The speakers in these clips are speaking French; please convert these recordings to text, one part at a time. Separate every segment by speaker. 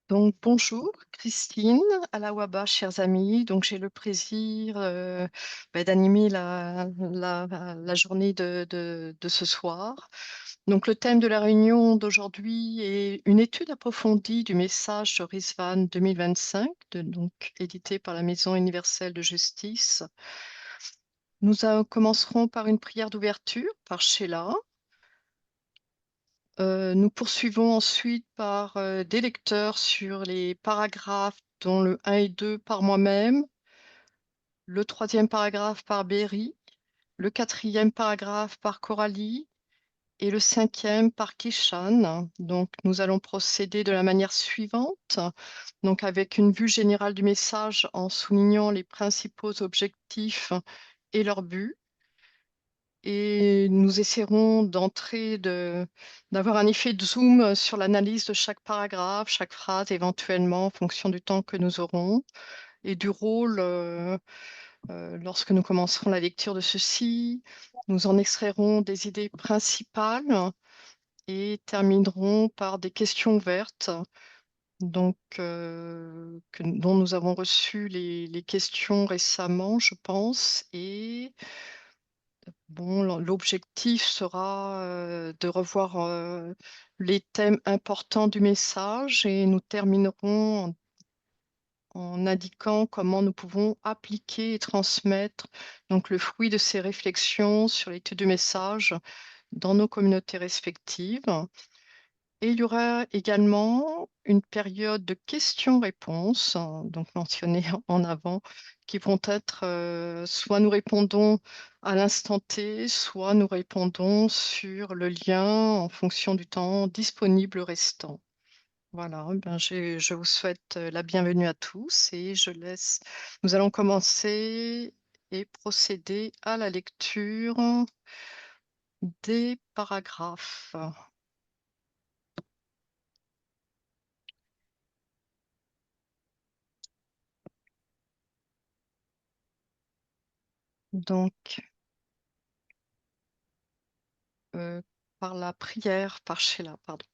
Speaker 1: Donc, bonjour, Christine Alawaba, chers amis. Donc, j'ai le plaisir d'animer la journée de ce soir. Donc, le thème de la réunion d'aujourd'hui est une étude approfondie du message de Rizvan 2025, donc édité par la Maison universelle de justice. Nous commencerons par une prière d'ouverture par Sheila. Nous poursuivons ensuite par des lecteurs sur les paragraphes, dont le 1 et 2 par moi-même, le troisième paragraphe par Berry, le quatrième paragraphe par Coralie et le cinquième par Kishan. Donc, nous allons procéder de la manière suivante, donc avec une vue générale du message en soulignant les principaux objectifs et leur but. Et nous essaierons d'avoir un effet de zoom sur l'analyse de chaque paragraphe, chaque phrase, éventuellement en fonction du temps que nous aurons et du rôle lorsque nous commencerons la lecture de ceci. Nous en extrairons des idées principales et terminerons par des questions ouvertes, donc, dont nous avons reçu les questions récemment, je pense, et bon, l'objectif sera de revoir les thèmes importants du message et nous terminerons en indiquant comment nous pouvons appliquer et transmettre donc le fruit de ces réflexions sur l'étude du message dans nos communautés respectives. Et il y aura également une période de questions-réponses, donc mentionnées en avant, qui vont être soit nous répondons à l'instant T, soit nous répondons sur le lien en fonction du temps disponible restant. Voilà, je vous souhaite la bienvenue à tous et nous allons commencer et procéder à la lecture des paragraphes. Donc, par la prière, par Sheila, pardon.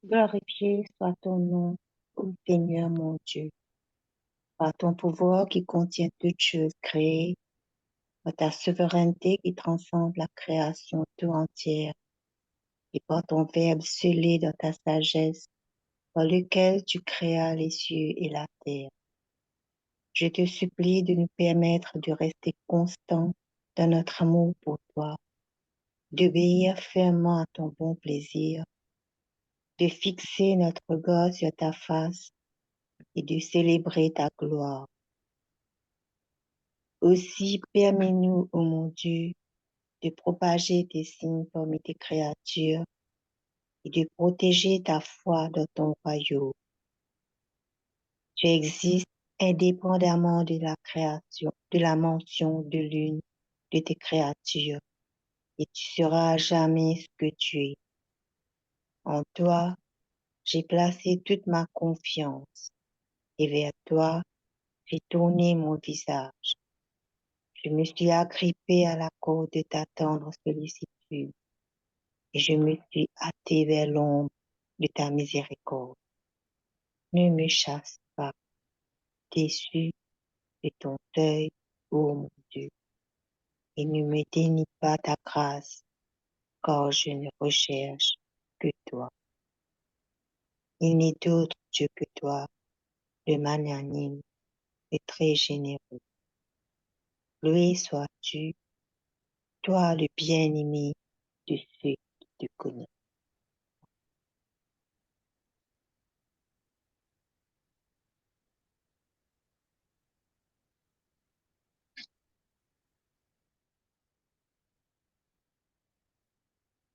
Speaker 2: Glorifié soit ton nom, ô Seigneur mon Dieu, par ton pouvoir qui contient toutes choses créées, par ta souveraineté qui transcende la création tout entière, et par ton Verbe scellé dans ta sagesse, par lequel tu créas les cieux et la terre. Je te supplie de nous permettre de rester constants dans notre amour pour toi, d'obéir fermement à ton bon plaisir, de fixer notre regard sur ta face et de célébrer ta gloire. Aussi, permets-nous, ô mon Dieu, de propager tes signes parmi tes créatures et de protéger ta foi dans ton royaume. Tu existes indépendamment de la création, de la mention de l'une de tes créatures, et tu seras à jamais ce que tu es. En toi, j'ai placé toute ma confiance, et vers toi, j'ai tourné mon visage. Je me suis agrippé à la corde de ta tendre sollicitude, et je me suis hâté vers l'ombre de ta miséricorde. Ne me chasse pas, déçu de ton deuil, ô mon Dieu, et ne me dénie pas ta grâce, car je ne recherche que toi. Il n'est d'autre Dieu que toi, le magnanime et très généreux. Loué sois-tu, toi le bien-aimé de ceux qui te connaissent.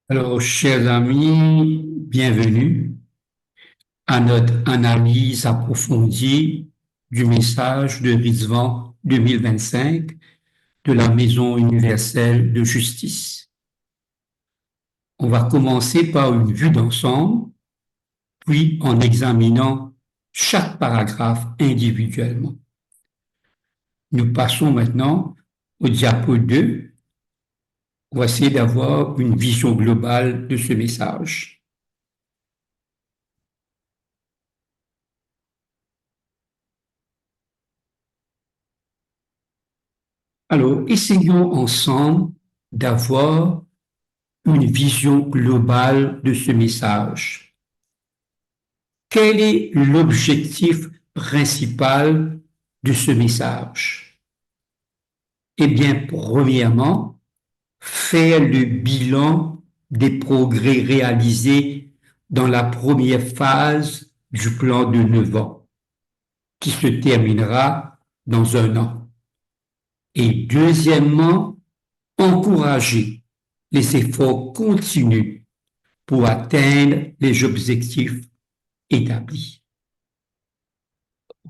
Speaker 3: Alors, chers amis, bienvenue à notre analyse approfondie du message de Rizvan 2025 de la Maison universelle de justice. On va commencer par une vue d'ensemble, puis en examinant chaque paragraphe individuellement. Nous passons maintenant au diapo 2. On va essayer d'avoir une vision globale de ce message. Alors, essayons ensemble d'avoir une vision globale de ce message. Quel est l'objectif principal de ce message? Eh bien, premièrement, faire le bilan des progrès réalisés dans la première phase du plan de 9 ans, qui se terminera dans un an. Et deuxièmement, encourager les efforts continus pour atteindre les objectifs établis.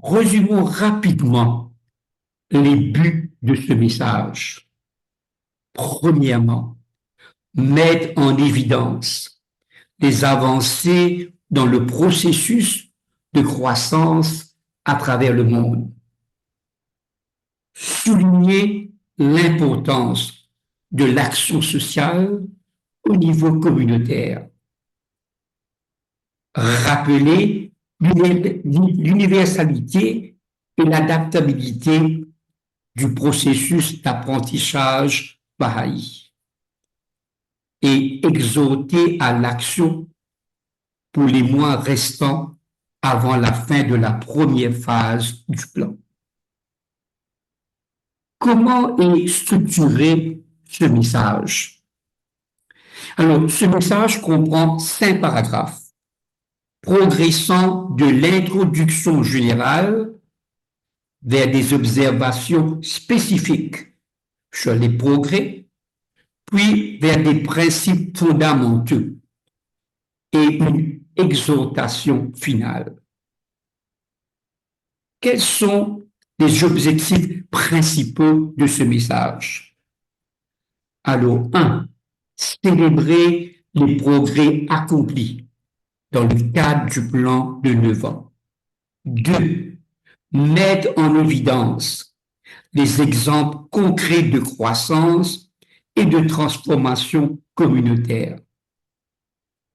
Speaker 3: Résumons rapidement les buts de ce message. Premièrement, mettre en évidence les avancées dans le processus de croissance à travers le monde. Souligner l'importance de l'action sociale au niveau communautaire. Rappeler l'universalité et l'adaptabilité du processus d'apprentissage Baha'i et exhorter à l'action pour les mois restants avant la fin de la première phase du plan. Comment est structuré ce message? Alors, ce message comprend 5 paragraphes, progressant de l'introduction générale vers des observations spécifiques sur les progrès, puis vers des principes fondamentaux et une exhortation finale. Quels sont les objectifs principaux de ce message? Alors, 1. Célébrer les progrès accomplis dans le cadre du plan de 9 ans. 2. Mettre en évidence les exemples concrets de croissance et de transformation communautaire.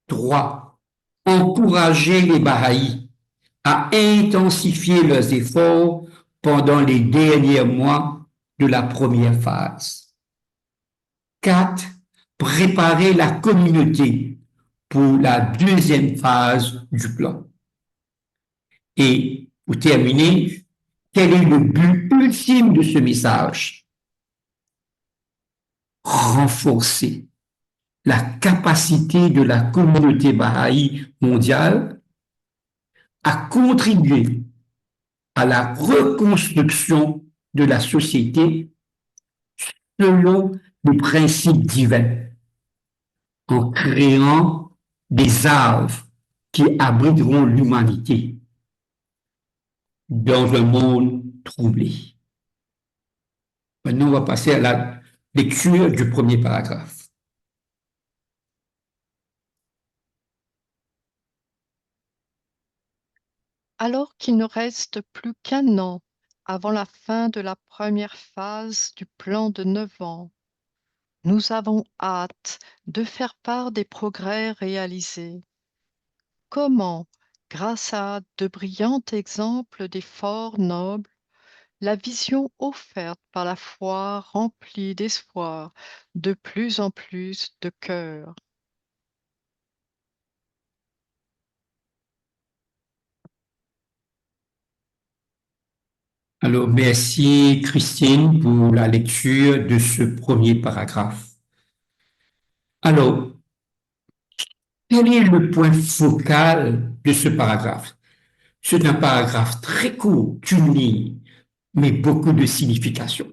Speaker 3: 3. Encourager les Bahaïs à intensifier leurs efforts pendant les derniers mois de la première phase. 4. Préparer la communauté pour la deuxième phase du plan. Et pour terminer, quel est le but ultime de ce message? Renforcer la capacité de la communauté Baha'i mondiale à contribuer à la reconstruction de la société selon les principes divins, en créant des arbres qui abriteront l'humanité dans un monde troublé. Maintenant, on va passer à la lecture du premier paragraphe.
Speaker 1: Alors qu'il ne reste plus qu'un an avant la fin de la première phase du plan de 9 ans, nous avons hâte de faire part des progrès réalisés. Comment, grâce à de brillants exemples d'efforts nobles, la vision offerte par la foi remplit d'espoir de plus en plus de cœurs.
Speaker 3: Alors, merci Christine pour la lecture de ce premier paragraphe. Alors, quel est le point focal de ce paragraphe? C'est un paragraphe très court, d'une ligne, mais beaucoup de signification.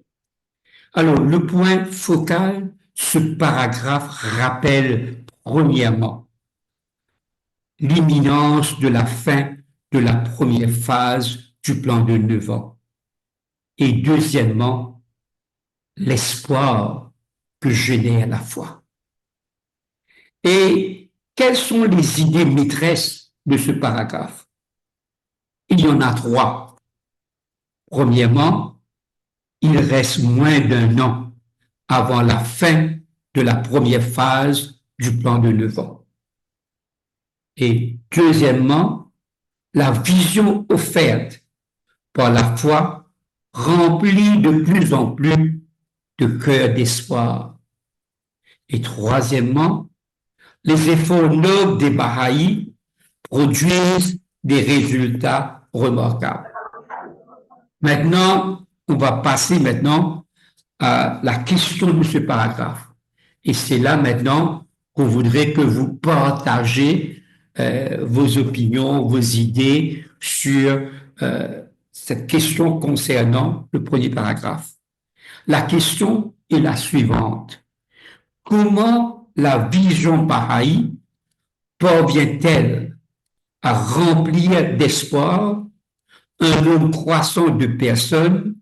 Speaker 3: Alors, le point focal, ce paragraphe rappelle premièrement l'imminence de la fin de la première phase du plan de 9 ans. Et deuxièmement, l'espoir que génère la foi. Et quelles sont les idées maîtresses de ce paragraphe? Il y en a 3. Premièrement, il reste moins d'un an avant la fin de la première phase du plan de 9 ans. Et deuxièmement, la vision offerte par la foi remplit de plus en plus de cœurs d'espoir. Et troisièmement, les efforts nobles des Bahaïs produisent des résultats remarquables. Maintenant, on va passer maintenant à la question de ce paragraphe. Et c'est là maintenant qu'on voudrait que vous partagez vos opinions, vos idées sur cette question concernant le premier paragraphe. La question est la suivante. Comment la vision Baha'i parvient-elle à remplir d'espoir un nombre croissant de personnes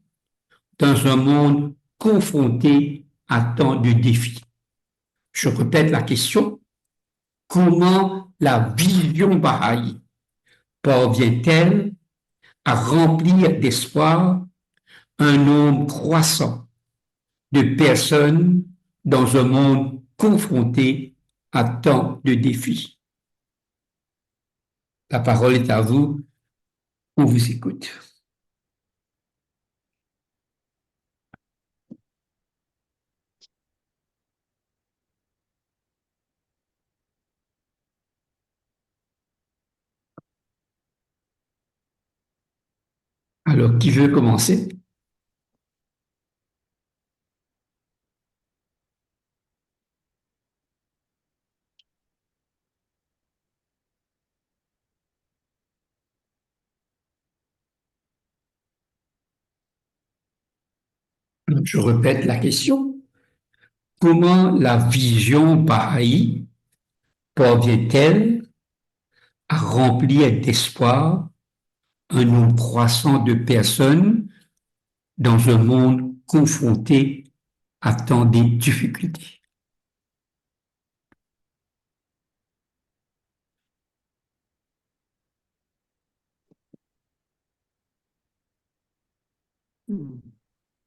Speaker 3: dans un monde confronté à tant de défis? Je répète la question. Comment la vision Baha'i parvient-elle à remplir d'espoir un nombre croissant de personnes dans un monde confronté à tant de défis? La parole est à vous. On vous écoute. Alors, qui veut commencer? Je répète la question. Comment la vision Baha'i parvient-elle à remplir d'espoir un nombre croissant de personnes dans un monde confronté à tant de difficultés?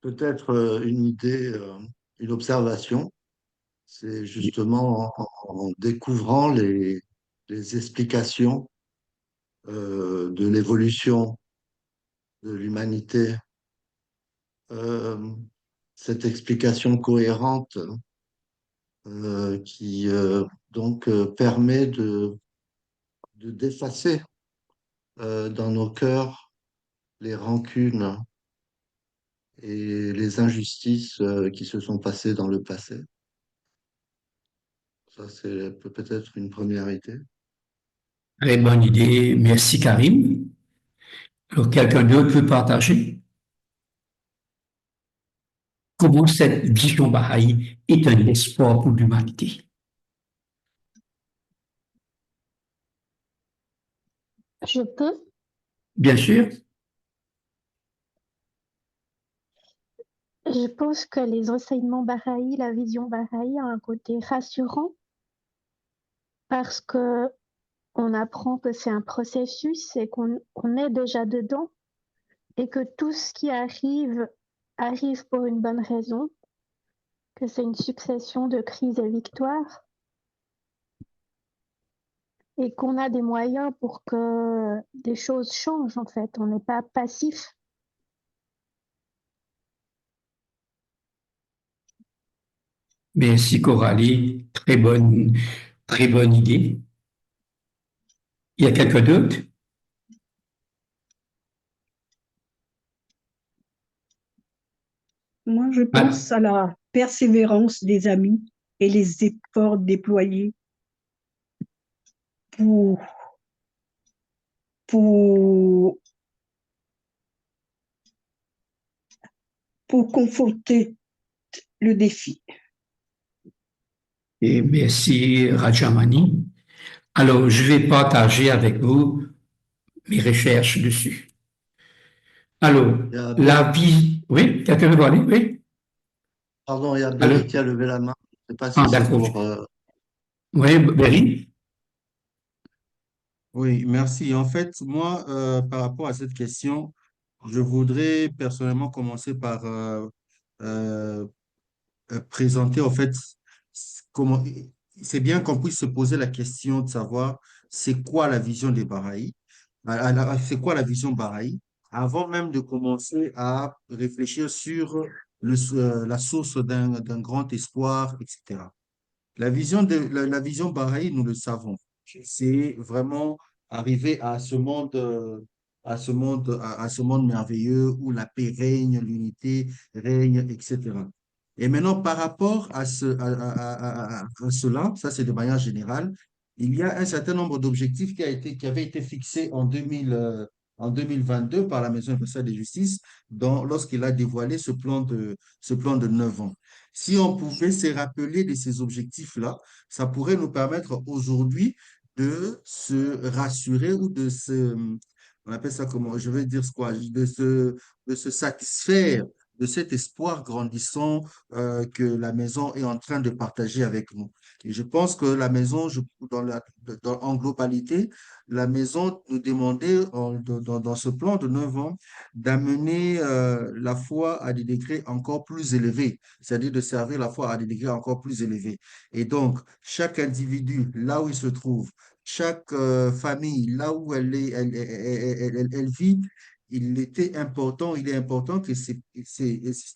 Speaker 4: Peut-être une idée, une observation, c'est justement en découvrant les explications de l'évolution de l'humanité, euh, cette explication cohérente qui donc permet de d'effacer dans nos cœurs les rancunes et les injustices qui se sont passées dans le passé. Ça, c'est peut-être une première idée.
Speaker 3: Très bonne idée. Merci, Karim. Alors, quelqu'un d'autre peut partager? Comment cette vision Baha'i est un espoir pour l'humanité?
Speaker 5: Je peux.
Speaker 3: Bien sûr.
Speaker 5: Je pense que les enseignements Baha'i, la vision Baha'i a un côté rassurant parce que on apprend que c'est un processus et qu'on est déjà dedans et que tout ce qui arrive pour une bonne raison, que c'est une succession de crises et victoires et qu'on a des moyens pour que des choses changent en fait. On n'est pas passif.
Speaker 3: Merci, Coralie. Très bonne idée. Il y a quelqu'un d'autre?
Speaker 6: Moi, je pense à la persévérance des amis et les efforts déployés pour, pour, pour conforter le défi.
Speaker 3: Et merci, Rajamani. Alors, je vais partager avec vous mes recherches dessus. Alors, la vie... Oui, quelqu'un veut parler? Oui?
Speaker 4: Pardon, il y a Berry qui a levé la main. Je ne sais pas si c'est pour...
Speaker 3: Oui, Berry?
Speaker 7: Oui, merci. En fait, moi, par rapport à cette question,
Speaker 4: je voudrais personnellement commencer par euh, présenter, en fait, comment, c'est bien qu'on puisse se poser la question de savoir c'est quoi la vision des Bahaïs, c'est quoi la vision Bahaï, avant même de commencer à réfléchir sur la source d'un grand espoir, etc. La vision Baha'i, nous le savons, c'est vraiment arriver à ce monde, à ce monde merveilleux où la paix règne, l'unité règne, etc. Et maintenant, par rapport à cela, ça c'est de manière générale, il y a un certain nombre d'objectifs qui avaient été fixés en 2022 par la Maison universelle de justice lorsqu'il a dévoilé ce plan de 9 ans. Si on pouvait se rappeler de ces objectifs-là, ça pourrait nous permettre aujourd'hui de se rassurer ou on appelle ça comment, je vais dire quoi, de se satisfaire de cet espoir grandissant que la maison est en train de partager avec nous. Et je pense que la maison, en globalité, la maison nous demandait dans ce plan de 9 ans d'amener la foi à des degrés encore plus élevés, c'est-à-dire de servir la foi à des degrés encore plus élevés. Et donc, chaque individu, là où il se trouve, chaque famille, là où elle vit, il est important que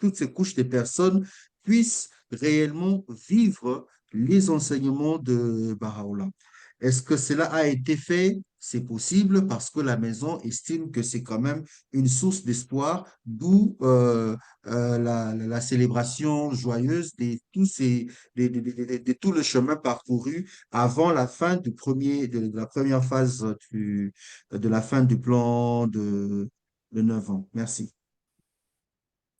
Speaker 4: toutes ces couches de personnes puissent réellement vivre les enseignements de Baha'u'llah. Est-ce que cela a été fait? C'est possible parce que la maison estime que c'est quand même une source d'espoir, d'où la célébration joyeuse de tout le chemin parcouru avant la fin de la première phase de la fin du plan de 9 ans. Merci.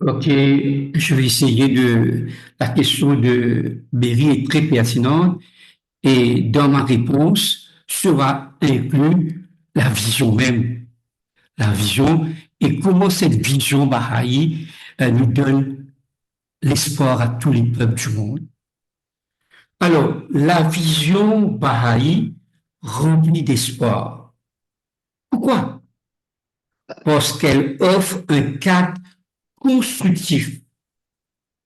Speaker 3: Ok, je vais essayer de... La question de Berry est très pertinente et dans ma réponse sera inclus la vision même, la vision et comment cette vision Baha'i nous donne l'espoir à tous les peuples du monde. Alors, la vision Baha'i remplie d'espoir. Pourquoi? Parce qu'elle offre un cadre constructif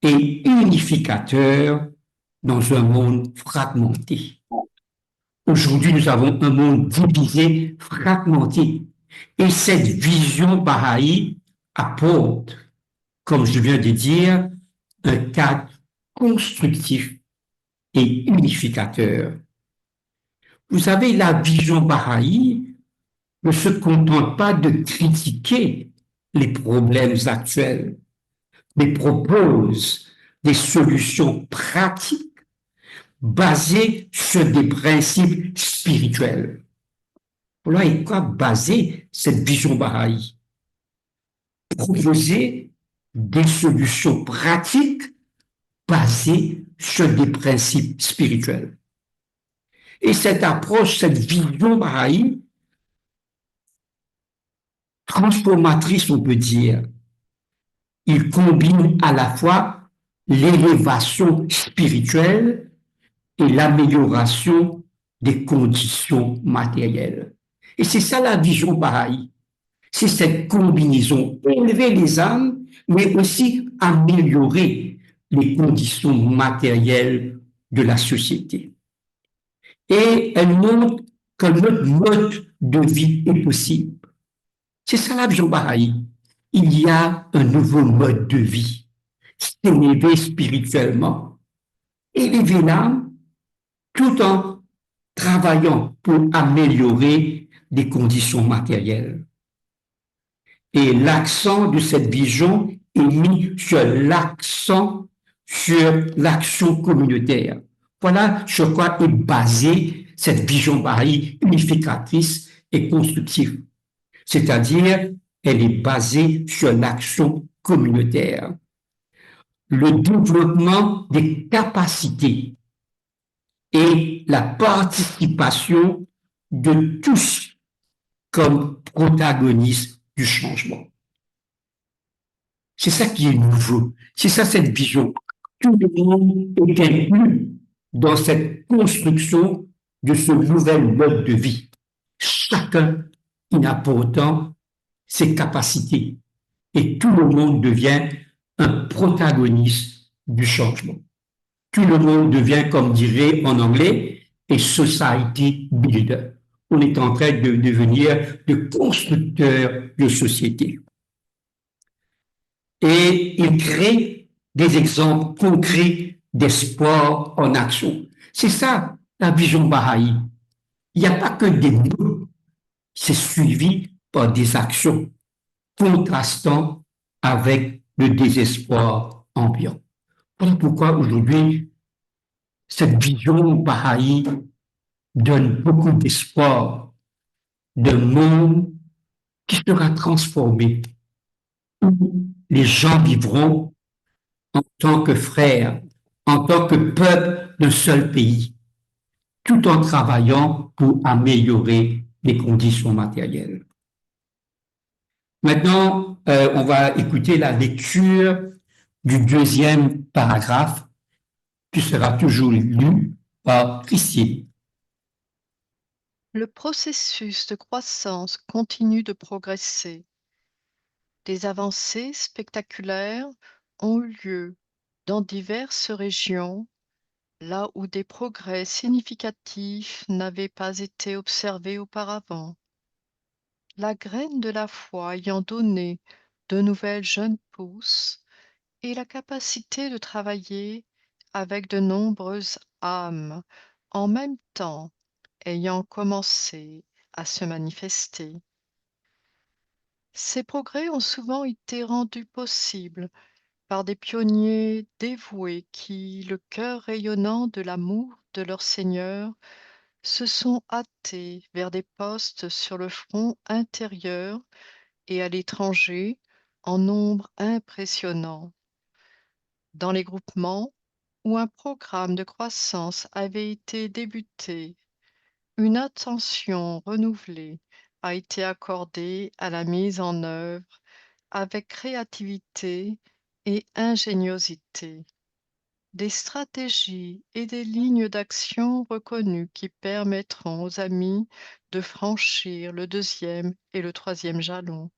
Speaker 3: et unificateur dans un monde fragmenté. Aujourd'hui, nous avons un monde divisé, fragmenté. Et cette vision Baha'i apporte, comme je viens de dire, un cadre constructif et unificateur. Vous savez, la vision Baha'i ne se contente pas de critiquer les problèmes actuels, mais propose des solutions pratiques basées sur des principes spirituels. Voilà et quoi baser cette vision Baha'i? Proposer des solutions pratiques basées sur des principes spirituels. Et cette approche, cette vision Baha'i, transformatrice, on peut dire, il combine à la fois l'élévation spirituelle et l'amélioration des conditions matérielles. Et c'est ça la vision Baha'i. C'est cette combinaison, élever les âmes, mais aussi améliorer les conditions matérielles de la société. Et elle montre que notre mode de vie est possible. C'est ça la vision Baha'i. Il y a un nouveau mode de vie, s'élever spirituellement, élever l'âme, tout en travaillant pour améliorer les conditions matérielles. Et l'accent de cette vision est mis sur l'action communautaire. Voilà sur quoi est basée cette vision Baha'i unificatrice et constructive. C'est-à-dire, elle est basée sur l'action communautaire, le développement des capacités et la participation de tous comme protagonistes du changement. C'est ça qui est nouveau. C'est ça cette vision. Tout le monde est inclus dans cette construction de ce nouvel mode de vie. Chacun en apportant ses capacités, et tout le monde devient un protagoniste du changement. Tout le monde devient, comme dirait en anglais, a society builder. On est en train de devenir de constructeurs de société. Et il crée des exemples concrets d'espoir en action. C'est ça la vision Baha'i. Il n'y a pas que des mots, c'est suivi par des actions contrastant avec le désespoir ambiant. Voilà pourquoi aujourd'hui, cette vision Baha'i donne beaucoup d'espoir d'un monde qui sera transformé, où les gens vivront en tant que frères, en tant que peuple d'un seul pays, tout en travaillant pour améliorer les conditions matérielles. Maintenant, on va écouter la lecture du deuxième paragraphe qui sera toujours lu par Christine.
Speaker 1: Le processus de croissance continue de progresser. Des avancées spectaculaires ont eu lieu dans diverses régions, là où des progrès significatifs n'avaient pas été observés auparavant. La graine de la foi ayant donné de nouvelles jeunes pousses et la capacité de travailler avec de nombreuses âmes en même temps ayant commencé à se manifester. Ces progrès ont souvent été rendus possibles par des pionniers dévoués qui, le cœur rayonnant de l'amour de leur Seigneur, se sont hâtés vers des postes sur le front intérieur et à l'étranger en nombre impressionnant. Dans les groupements où un programme de croissance avait été débuté, une attention renouvelée a été accordée à la mise en œuvre avec créativité et ingéniosité, des stratégies et des lignes d'action reconnues qui permettront aux amis de franchir le deuxième et le troisième jalon.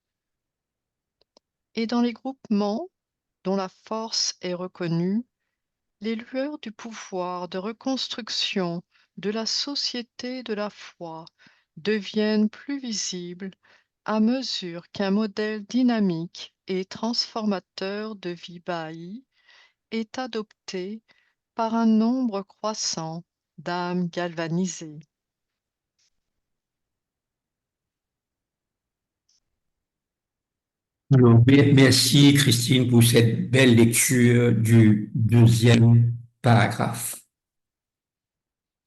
Speaker 1: Et dans les groupements dont la force est reconnue, les lueurs du pouvoir de reconstruction de la société de la foi deviennent plus visibles à mesure qu'un modèle dynamique et transformateur de vie bahaï est adopté par un nombre croissant d'âmes galvanisées.
Speaker 3: Alors, merci Christine pour cette belle lecture du deuxième paragraphe.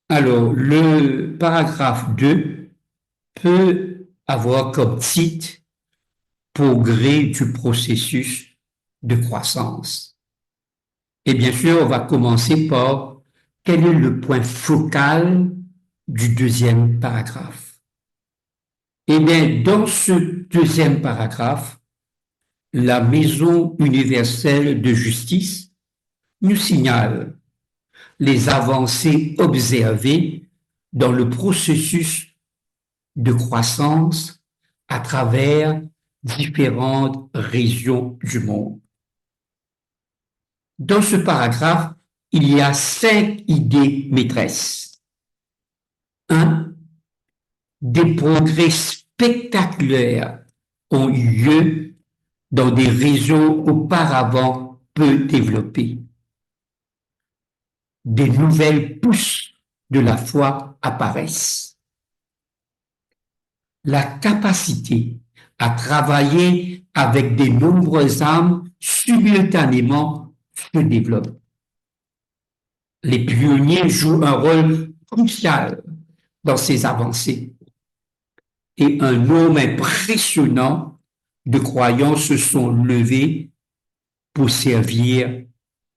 Speaker 3: Alors, le paragraphe 2 peut avoir comme titre Progrès du processus de croissance. Et bien sûr, on va commencer par quel est le point focal du deuxième paragraphe. Eh bien, dans ce deuxième paragraphe, la Maison universelle de justice nous signale les avancées observées dans le processus de croissance à travers différentes régions du monde. Dans ce paragraphe, il y a 5 idées maîtresses. 1. Des progrès spectaculaires ont eu lieu dans des régions auparavant peu développées. Des nouvelles pousses de la foi apparaissent. La capacité à travailler avec de nombreuses âmes simultanément se développe. Les pionniers jouent un rôle crucial dans ces avancées. Et un nombre impressionnant de croyants se sont levés pour servir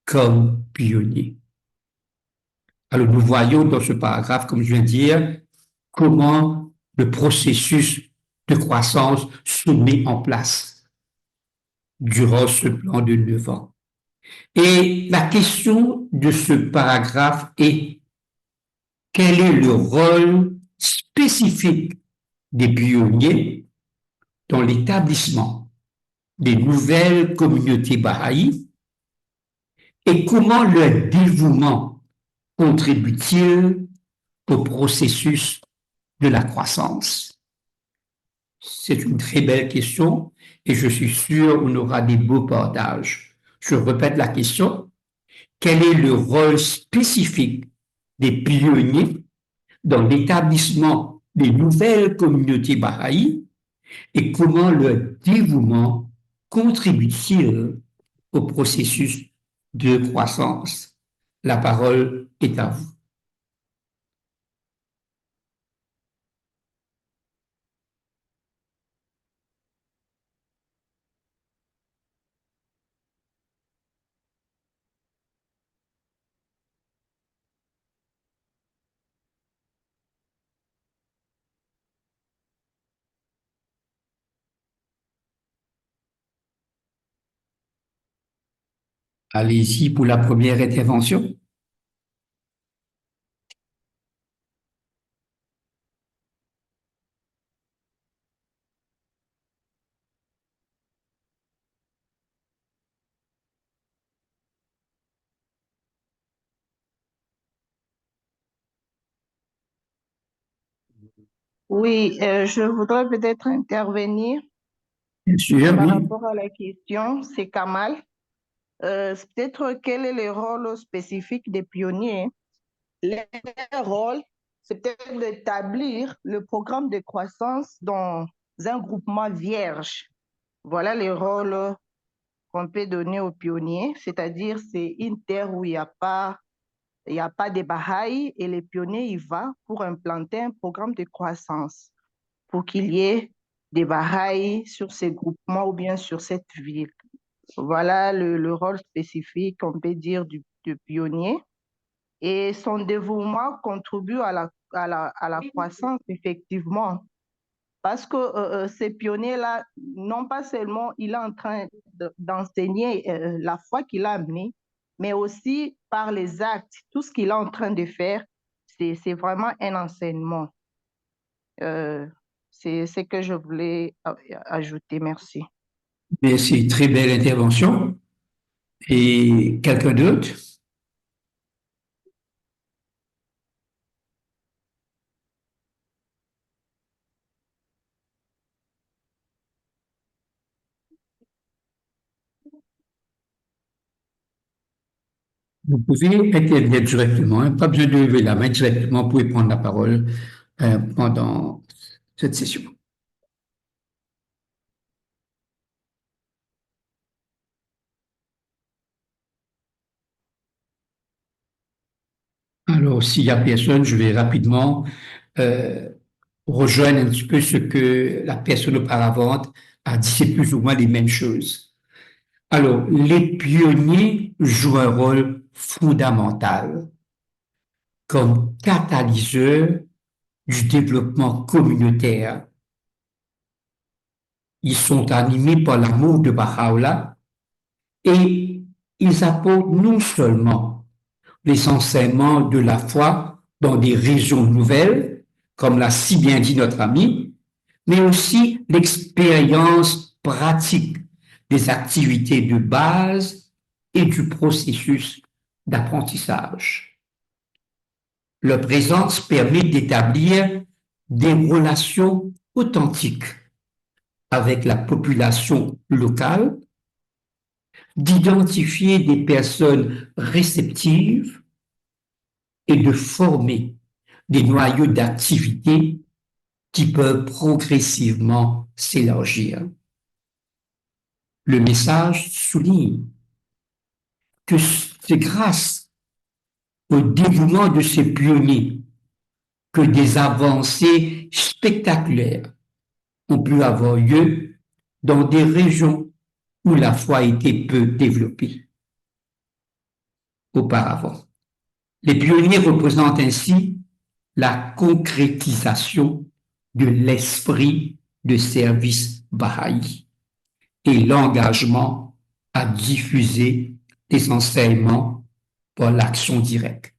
Speaker 3: comme pionniers. Alors nous voyons dans ce paragraphe, comme je viens de dire, comment le processus de croissance se met en place durant ce plan de 9 ans. Et la question de ce paragraphe est quel est le rôle spécifique des pionniers dans l'établissement des nouvelles communautés bahaïs et comment leur dévouement contribue-t-il au processus de la croissance? C'est une très belle question et je suis sûr qu'on aura des beaux partages. Je répète la question. Quel est le rôle spécifique des pionniers dans l'établissement des nouvelles communautés bahaïs et comment leur dévouement contribue-t-il au processus de croissance? La parole est à vous. Allez-y pour la première intervention.
Speaker 7: Oui, je voudrais peut-être intervenir
Speaker 3: Bien sûr,
Speaker 7: par
Speaker 3: oui.
Speaker 7: rapport à la question. C'est Kamal. C'est peut-être quel est le rôle spécifique des pionniers? Leur rôle, c'est peut-être d'établir le programme de croissance dans un groupement vierge. Voilà le rôle qu'on peut donner aux pionniers, c'est-à-dire c'est une terre où il y a pas de Baha'i et les pionniers y vont pour implanter un programme de croissance, pour qu'il y ait des Baha'i sur ces groupements ou bien sur cette ville. Voilà le rôle spécifique, on peut dire, du pionnier. Et son dévouement contribue à la croissance, effectivement. Parce que ces pionniers-là, non pas seulement il est en train d'enseigner la foi qu'il a amenée, mais aussi par les actes, tout ce qu'il est en train de faire, c'est vraiment un enseignement. C'est ce que je voulais ajouter. Merci.
Speaker 3: Merci, très belle intervention. Et quelqu'un d'autre? Vous pouvez intervenir directement, hein, pas besoin de lever la main directement, vous pouvez prendre la parole pendant cette session. Alors, s'il n'y a personne, je vais rapidement euh, rejoindre un petit peu ce que la personne auparavant a dit, c'est plus ou moins les mêmes choses. Alors, les pionniers jouent un rôle fondamental comme catalyseur du développement communautaire. Ils sont animés par l'amour de Baha'u'llah et ils apportent non seulement les enseignements de la foi dans des régions nouvelles, comme l'a si bien dit notre ami, mais aussi l'expérience pratique des activités de base et du processus d'apprentissage. Leur présence permet d'établir des relations authentiques avec la population locale, d'identifier des personnes réceptives et de former des noyaux d'activité qui peuvent progressivement s'élargir. Le message souligne que c'est grâce au dévouement de ces pionniers que des avancées spectaculaires ont pu avoir lieu dans des régions où la foi était peu développée auparavant. Les pionniers représentent ainsi la concrétisation de l'esprit de service Baha'i et l'engagement à diffuser des enseignements par l'action directe.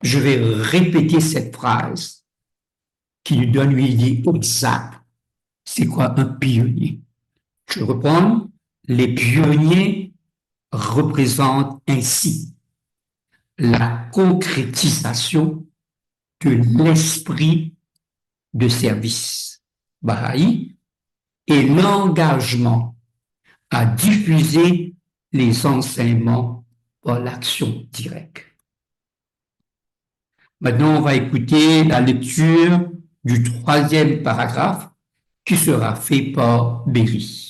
Speaker 3: Je vais répéter cette phrase qui nous donne une idée exacte. C'est quoi un pionnier? Je reprends. Les pionniers représentent ainsi la concrétisation de l'esprit de service Baha'i et l'engagement à diffuser les enseignements par l'action directe. Maintenant, on va écouter la lecture du 3e paragraphe qui sera fait par Berry.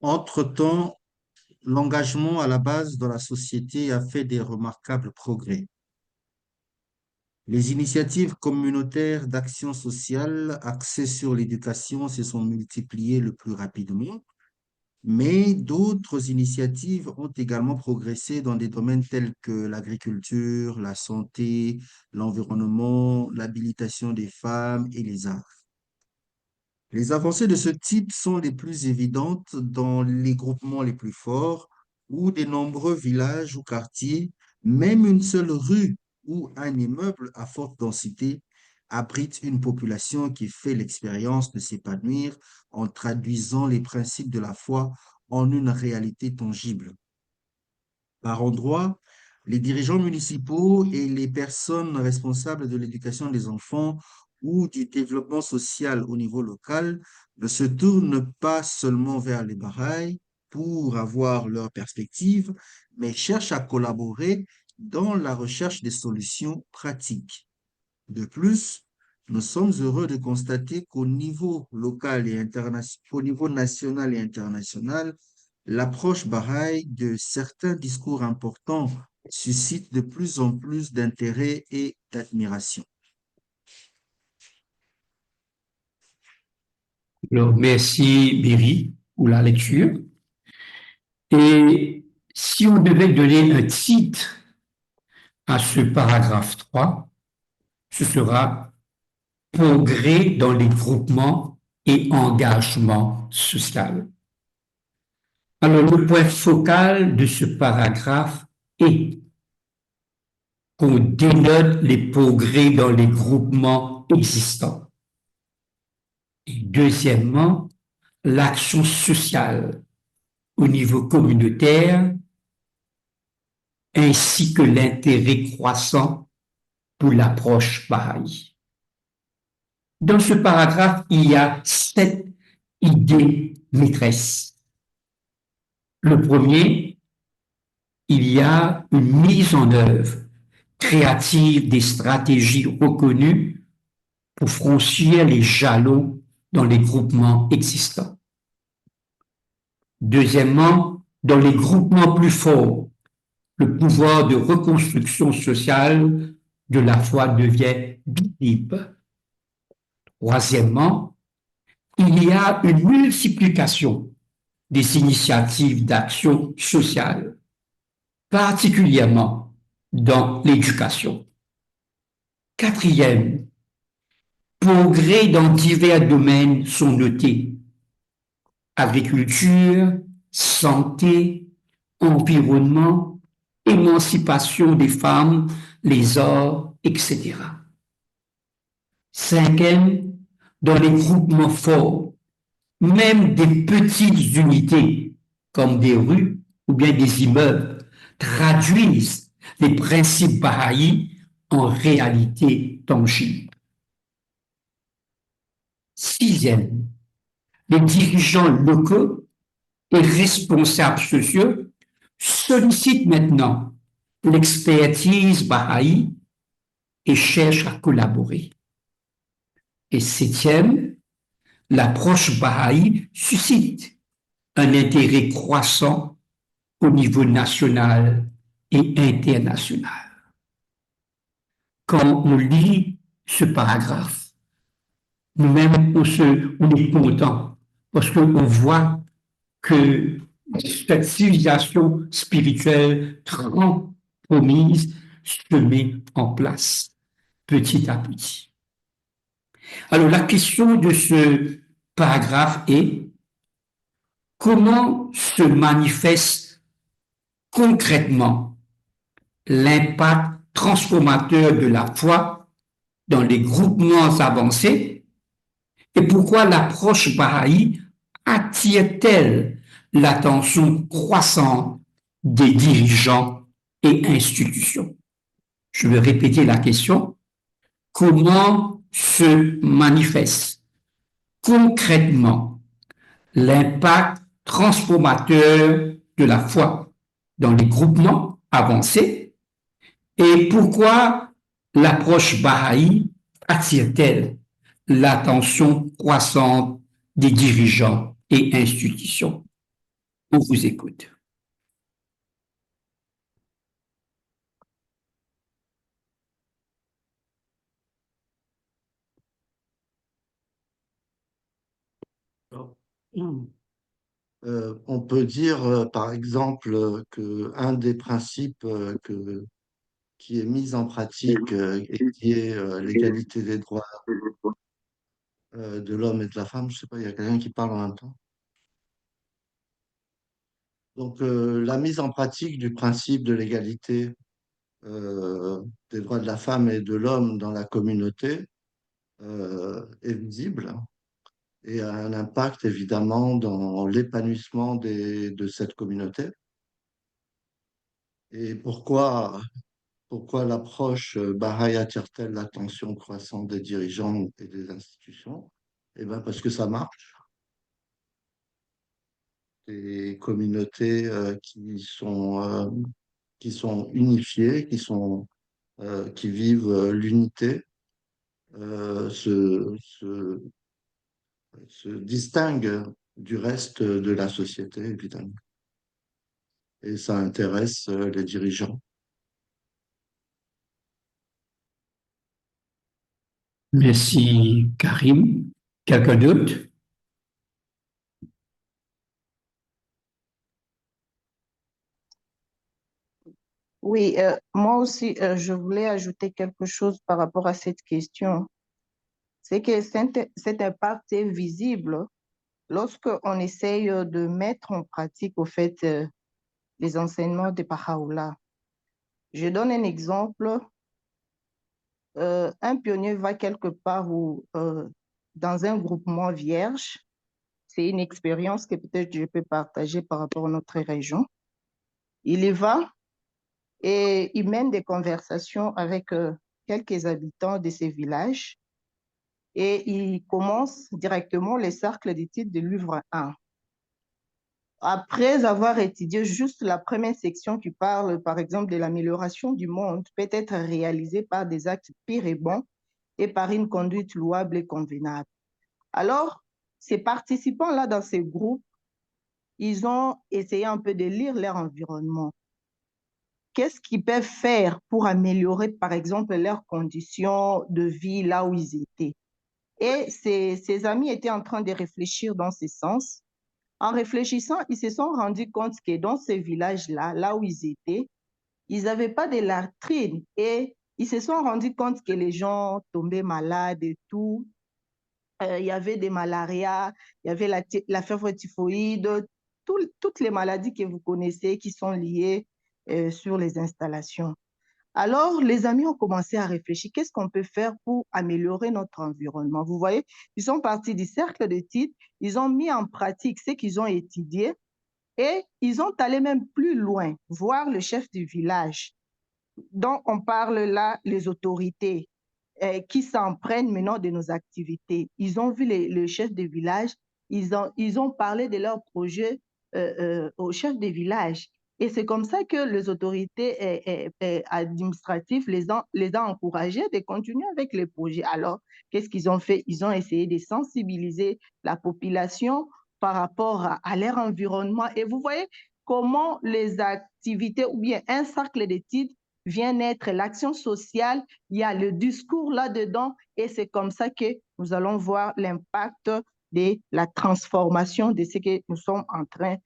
Speaker 4: Entre-temps, l'engagement à la base de la société a fait des remarquables progrès. Les initiatives communautaires d'action sociale axées sur l'éducation se sont multipliées le plus rapidement, mais d'autres initiatives ont également progressé dans des domaines tels que l'agriculture, la santé, l'environnement, l'habilitation des femmes et les arts. Les avancées de ce type sont les plus évidentes dans les groupements les plus forts où de nombreux villages ou quartiers, même une seule rue ou un immeuble à forte densité, abrite une population qui fait l'expérience de s'épanouir en traduisant les principes de la foi en une réalité tangible. Par endroits, les dirigeants municipaux et les personnes responsables de l'éducation des enfants ou du développement social au niveau local ne se tournent pas seulement vers les Baha'is pour avoir leur perspective, mais cherchent à collaborer dans la recherche des solutions pratiques. De plus, nous sommes heureux de constater qu'au niveau local et au niveau national et international, l'approche Baha'i de certains discours importants suscite de plus en plus d'intérêt et d'admiration.
Speaker 3: Alors, merci Berry pour la lecture. Et si on devait donner un titre à ce paragraphe 3, ce sera Progrès dans les groupements et engagement social. Alors, le point focal de ce paragraphe est qu'on dénote les progrès dans les groupements existants. Et deuxièmement, l'action sociale au niveau communautaire ainsi que l'intérêt croissant pour l'approche Baha'i. Dans ce paragraphe, il y a 7 idées maîtresses. Le premier, il y a une mise en œuvre créative des stratégies reconnues pour franchir les jalons dans les groupements existants. Deuxièmement, dans les groupements plus forts, le pouvoir de reconstruction sociale de la foi devient visible. Troisièmement, il y a une multiplication des initiatives d'action sociale, particulièrement dans l'éducation. Quatrième, progrès dans divers domaines sont notés. Agriculture, santé, environnement, émancipation des femmes, les arts, etc. Cinquième, dans les groupements forts, même des petites unités, comme des rues ou bien des immeubles, traduisent les principes Baha'i en réalité tangible. Sixième, les dirigeants locaux et responsables sociaux sollicitent maintenant l'expertise Baha'i et cherchent à collaborer. Et septième, l'approche Baha'i suscite un intérêt croissant au niveau national et international. Quand on lit ce paragraphe, nous-mêmes, on est content parce qu'on voit que cette civilisation spirituelle tant promise se met en place petit à petit. Alors, la question de ce paragraphe est comment se manifeste concrètement l'impact transformateur de la foi dans les groupements avancés et pourquoi l'approche Baha'i attire-t-elle l'attention croissante des dirigeants et institutions? Je vais répéter la question. Comment se manifeste concrètement l'impact transformateur de la foi dans les groupements avancés et pourquoi l'approche Baha'i attire-t-elle l'attention croissante des dirigeants et institutions? On vous écoute.
Speaker 4: On peut dire, par exemple, qu'un des principes qui est mis en pratique et qui est l'égalité des droits de l'homme et de la femme, je sais pas, il y a quelqu'un qui parle en même temps. Donc, la mise en pratique du principe de l'égalité des droits de la femme et de l'homme dans la communauté est visible et a un impact évidemment dans l'épanouissement de cette communauté. Et pourquoi l'approche Baha'i attire-t-elle l'attention croissante des dirigeants et des institutions? Eh bien, parce que ça marche. Des communautés qui sont unifiées, qui vivent l'unité, se distinguent du reste de la société, évidemment. Et ça intéresse les dirigeants.
Speaker 3: Merci, Karim. Quelqu'un d'autre?
Speaker 7: Oui, moi aussi, je voulais ajouter quelque chose par rapport à cette question. C'est que cet impact est visible lorsque on essaye de mettre en pratique, au fait, les enseignements de Baha'u'llah. Je donne un exemple. Un pionnier va quelque part dans un groupement vierge. C'est une expérience que peut-être je peux partager par rapport à notre région. Il y va et il mène des conversations avec quelques habitants de ces villages et il commence directement les cercles d'études de livre 1. Après avoir étudié juste la première section qui parle, par exemple, de l'amélioration du monde, peut être réalisée par des actes pires et bons et par une conduite louable et convenable. Alors, ces participants-là dans ces groupes, ils ont essayé un peu de lire leur environnement. Qu'est-ce qu'ils peuvent faire pour améliorer, par exemple, leurs conditions de vie là où ils étaient? Et ces amis étaient en train de réfléchir dans ce sens. En réfléchissant, ils se sont rendus compte que dans ces villages-là, là où ils étaient, ils n'avaient pas de latrines et ils se sont rendus compte que les gens tombaient malades et tout. Il y avait des malarias, il y avait la fièvre typhoïde, toutes les maladies que vous connaissez qui sont liées sur les installations. Alors, les amis ont commencé à réfléchir, qu'est-ce qu'on peut faire pour améliorer notre environnement? Vous voyez, ils sont partis du cercle d'études, ils ont mis en pratique ce qu'ils ont étudié et ils ont allé même plus loin, voir le chef du village. Donc, on parle là, les autorités qui s'en prennent maintenant de nos activités. Ils ont vu le chef de village, ils ont parlé de leur projet au chef de village. Et c'est comme ça que les autorités administratives les ont encouragés de continuer avec les projets. Alors, qu'est-ce qu'ils ont fait? Ils ont essayé de sensibiliser la population par rapport à leur environnement. Et vous voyez comment les activités ou bien un cercle d'études vient naître l'action sociale, il y a le discours là-dedans et c'est comme ça que nous allons voir l'impact de la transformation de ce que nous sommes en train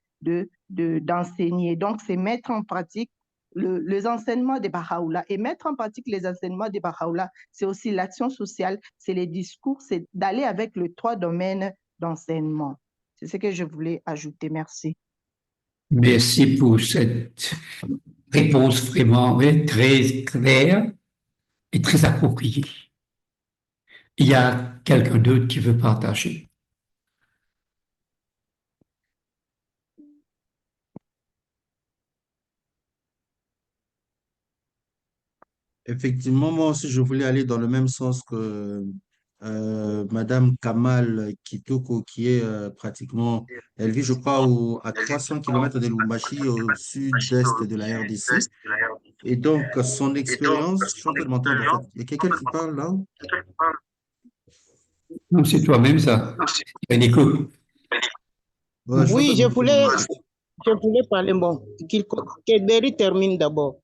Speaker 7: d'enseigner. Donc, c'est mettre en pratique les enseignements de Baha'u'llah. Et mettre en pratique les enseignements de Baha'u'llah, c'est aussi l'action sociale, c'est les discours, c'est d'aller avec les 3 domaines d'enseignement. C'est ce que je voulais ajouter. Merci.
Speaker 3: Merci pour cette réponse vraiment très claire et très appropriée. Il y a quelqu'un d'autre qui veut partager.
Speaker 8: Effectivement, moi aussi, je voulais aller dans le même sens que Madame Kamal Kitoko, qui est pratiquement, elle vit, je crois, à 300 kilomètres de Lubumbashi, au sud-est de la RDC. Et donc, son expérience, je suis en train de m'entendre, en fait. Il y a quelqu'un qui parle là?
Speaker 3: Non, c'est toi-même ça. Il y a un écho.
Speaker 8: Ouais, je suis en train
Speaker 7: Oui,
Speaker 8: de m'entendre, en fait.
Speaker 7: je voulais parler, bon, que Derry termine d'abord.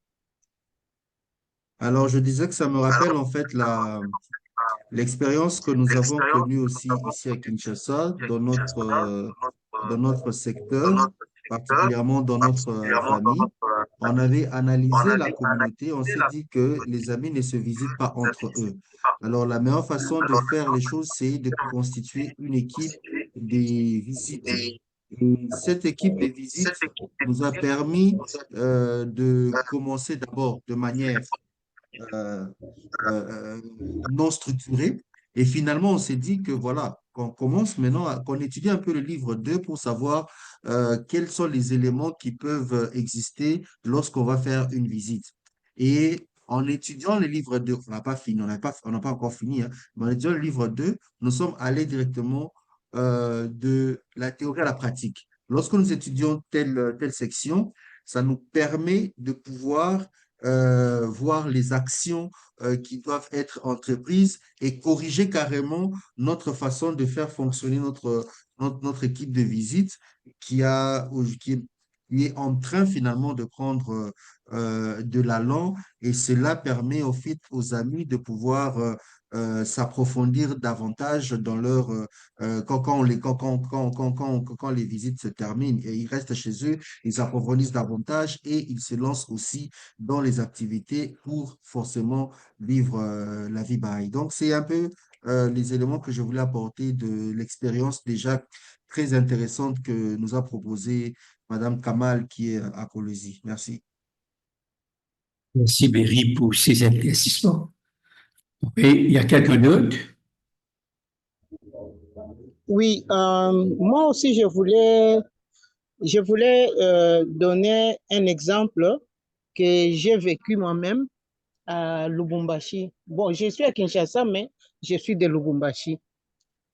Speaker 8: Alors, je disais que ça me rappelle, en fait, l'expérience que nous avons connue aussi ici à Kinshasa, dans notre secteur, particulièrement dans notre famille. On avait analysé la communauté, on s'est dit que les amis ne se visitent pas entre eux. Alors, la meilleure façon de faire les choses, c'est de constituer une équipe des visites. Et cette équipe des visites nous a permis de commencer d'abord de manière euh, euh, non structuré. Et finalement, on s'est dit que voilà, qu'on commence maintenant, qu'on étudie un peu le livre 2 pour savoir quels sont les éléments qui peuvent exister lorsqu'on va faire une visite. Et en étudiant le livre 2, on n'a pas fini, on n'a pas encore fini, hein, mais en étudiant le livre 2, nous sommes allés directement de la théorie à la pratique. Lorsque nous étudions telle section, ça nous permet de pouvoir voir les actions qui doivent être entreprises et corriger carrément notre façon de faire fonctionner notre équipe de visite qui est en train finalement de prendre de l'allant et cela permet au fait aux amis de pouvoir s'approfondir davantage dans quand les visites se terminent et ils restent chez eux, ils approfondissent davantage et ils se lancent aussi dans les activités pour forcément vivre la vie Baha'i. Donc, c'est un peu les éléments que je voulais apporter de l'expérience déjà très intéressante que nous a proposé Madame Kamal qui est à Colosie. Merci.
Speaker 3: Merci, Berry, pour ces éclaircissements. Et il y a quelqu'un d'autre?
Speaker 7: Oui, moi aussi, je voulais donner un exemple que j'ai vécu moi-même à Lubumbashi. Bon, je suis à Kinshasa, mais je suis de Lubumbashi.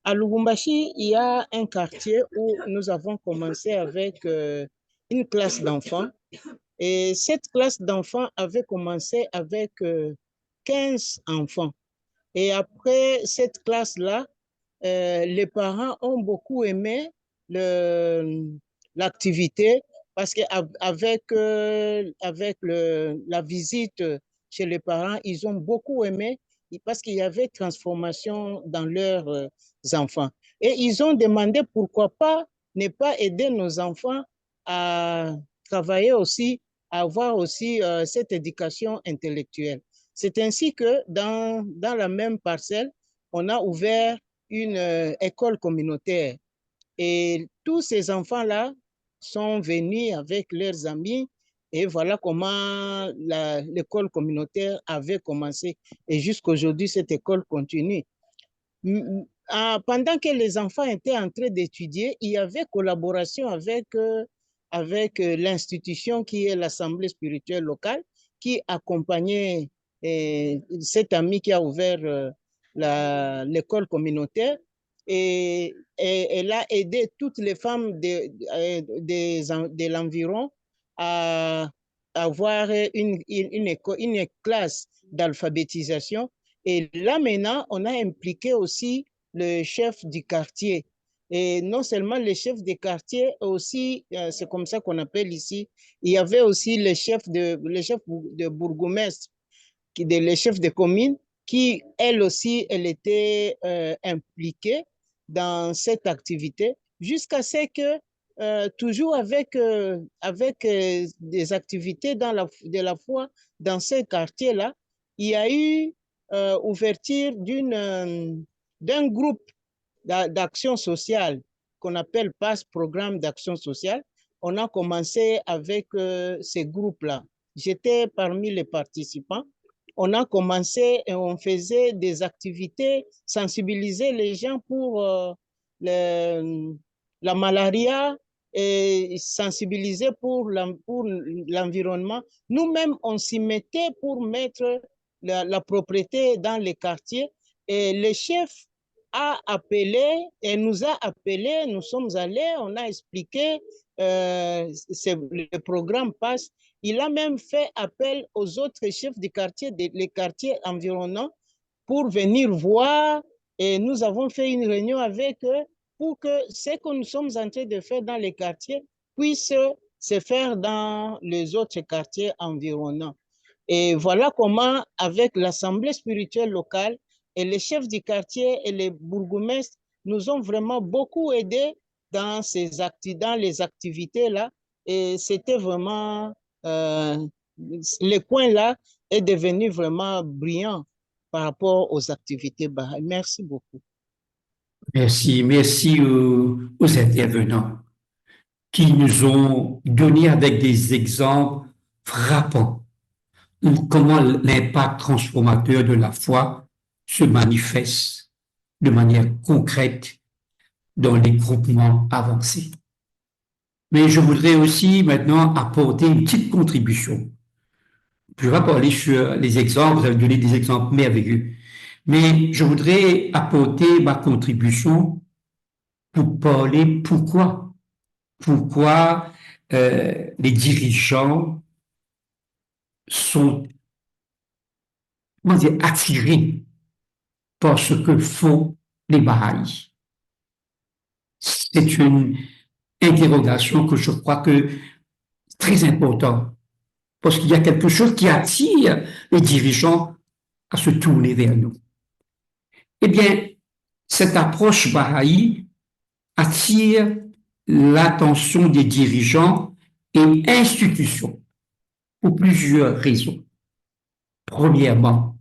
Speaker 7: À Lubumbashi, il y a un quartier où nous avons commencé avec une classe d'enfants. Et cette classe d'enfants avait commencé avec 15 enfants. Et après cette classe-là, les parents ont beaucoup aimé l'activité parce qu'avec la visite chez les parents, ils ont beaucoup aimé parce qu'il y avait transformation dans leurs enfants. Et ils ont demandé pourquoi pas ne pas aider nos enfants à travailler aussi, à avoir aussi cette éducation intellectuelle. C'est ainsi que dans la même parcelle, on a ouvert une école communautaire. Et tous ces enfants-là sont venus avec leurs amis et voilà comment l'école communautaire avait commencé. Et jusqu'à aujourd'hui, cette école continue. Pendant que les enfants étaient en train d'étudier, il y avait collaboration avec l'institution qui est l'Assemblée spirituelle locale, qui accompagnait cet ami qui a ouvert l'école communautaire. Et elle a aidé toutes les femmes de l'environ à avoir une classe d'alphabétisation. Et là, maintenant, on a impliqué aussi le chef du quartier. Et non seulement le chef des quartiers, aussi, c'est comme ça qu'on appelle ici, il y avait aussi le chef de bourgmestre, le chef de commune, qui, elle aussi, elle était impliquée dans cette activité, jusqu'à ce que, toujours avec des activités de la foi dans ce quartier-là, il y a eu ouverture d'un groupe d'action sociale qu'on appelle PASS, Programme d'action sociale. On a commencé avec ces groupes-là. J'étais parmi les participants on a commencé et on faisait des activités, sensibiliser les gens pour la malaria et sensibiliser pour l'environnement. Nous-mêmes, on s'y mettait pour mettre la propreté dans les quartiers et le chef a appelé et nous a appelé, nous sommes allés, on a expliqué, le programme passe. Il a même fait appel aux autres chefs de quartier, les quartiers environnants, pour venir voir. Et nous avons fait une réunion avec eux pour que ce que nous sommes en train de faire dans les quartiers puisse se faire dans les autres quartiers environnants. Et voilà comment, avec l'Assemblée spirituelle locale et les chefs du quartier et les bourgmestres, nous ont vraiment beaucoup aidés dans les activités-là. Et c'était vraiment, le coin-là est devenu vraiment brillant par rapport aux activités Baha'i. Merci beaucoup.
Speaker 3: Merci aux intervenants qui nous ont donné avec des exemples frappants comment l'impact transformateur de la foi se manifeste de manière concrète dans les groupements avancés. Mais je voudrais aussi maintenant apporter une petite contribution. Je vais parler sur les exemples, vous avez donné des exemples merveilleux, mais je voudrais apporter ma contribution pour parler pourquoi les dirigeants sont, comment dire, attirés par ce que font les Bahaïs. C'est une interrogation que je crois que c'est très important parce qu'il y a quelque chose qui attire les dirigeants à se tourner vers nous. Eh bien, cette approche Bahaï attire l'attention des dirigeants et institutions pour plusieurs raisons. Premièrement,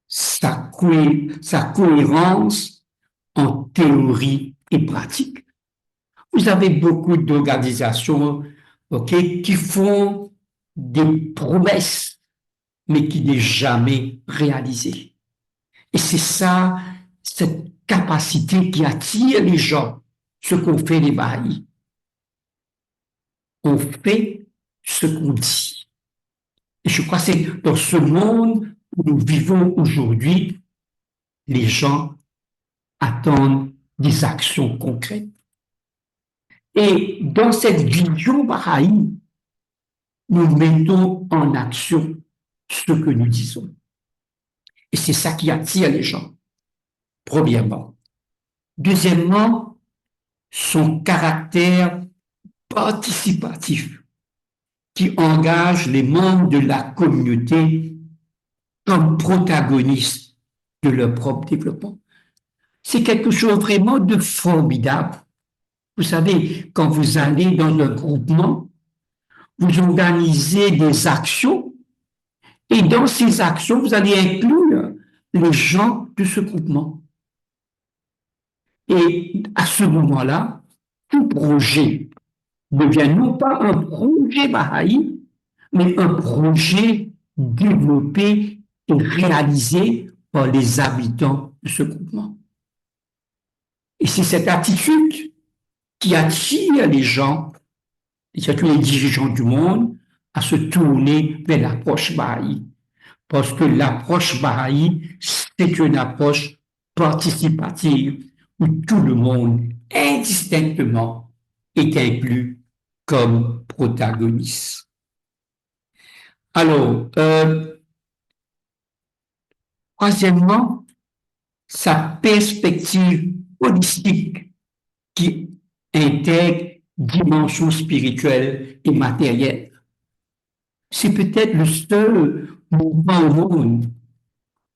Speaker 3: sa cohérence en théorie et pratique. Vous avez beaucoup d'organisations qui font des promesses, mais qui n'est jamais réalisées. Et c'est ça, cette capacité qui attire les gens, ce qu'on fait les Bahaïs. On fait ce qu'on dit. Et je crois que c'est dans ce monde où nous vivons aujourd'hui, les gens attendent des actions concrètes. Et dans cette vision Bahaï, nous mettons en action ce que nous disons. Et c'est ça qui attire les gens, premièrement. Deuxièmement, son caractère participatif qui engage les membres de la communauté comme protagonistes de leur propre développement. C'est quelque chose vraiment de formidable. Vous savez, quand vous allez dans un groupement, vous organisez des actions et dans ces actions, vous allez inclure les gens de ce groupement. Et à ce moment-là, tout projet devient non pas un projet Bahaï, mais un projet développé et réalisé par les habitants de ce groupement. Et c'est cette attitude qui attire les gens, et surtout les dirigeants du monde, à se tourner vers l'approche Bahaï. Parce que l'approche Bahaï, c'est une approche participative où tout le monde, indistinctement, est inclus comme protagoniste. Alors, troisièmement, sa perspective holistique qui intègre dimension spirituelle et matérielle. C'est peut-être le seul mouvement au monde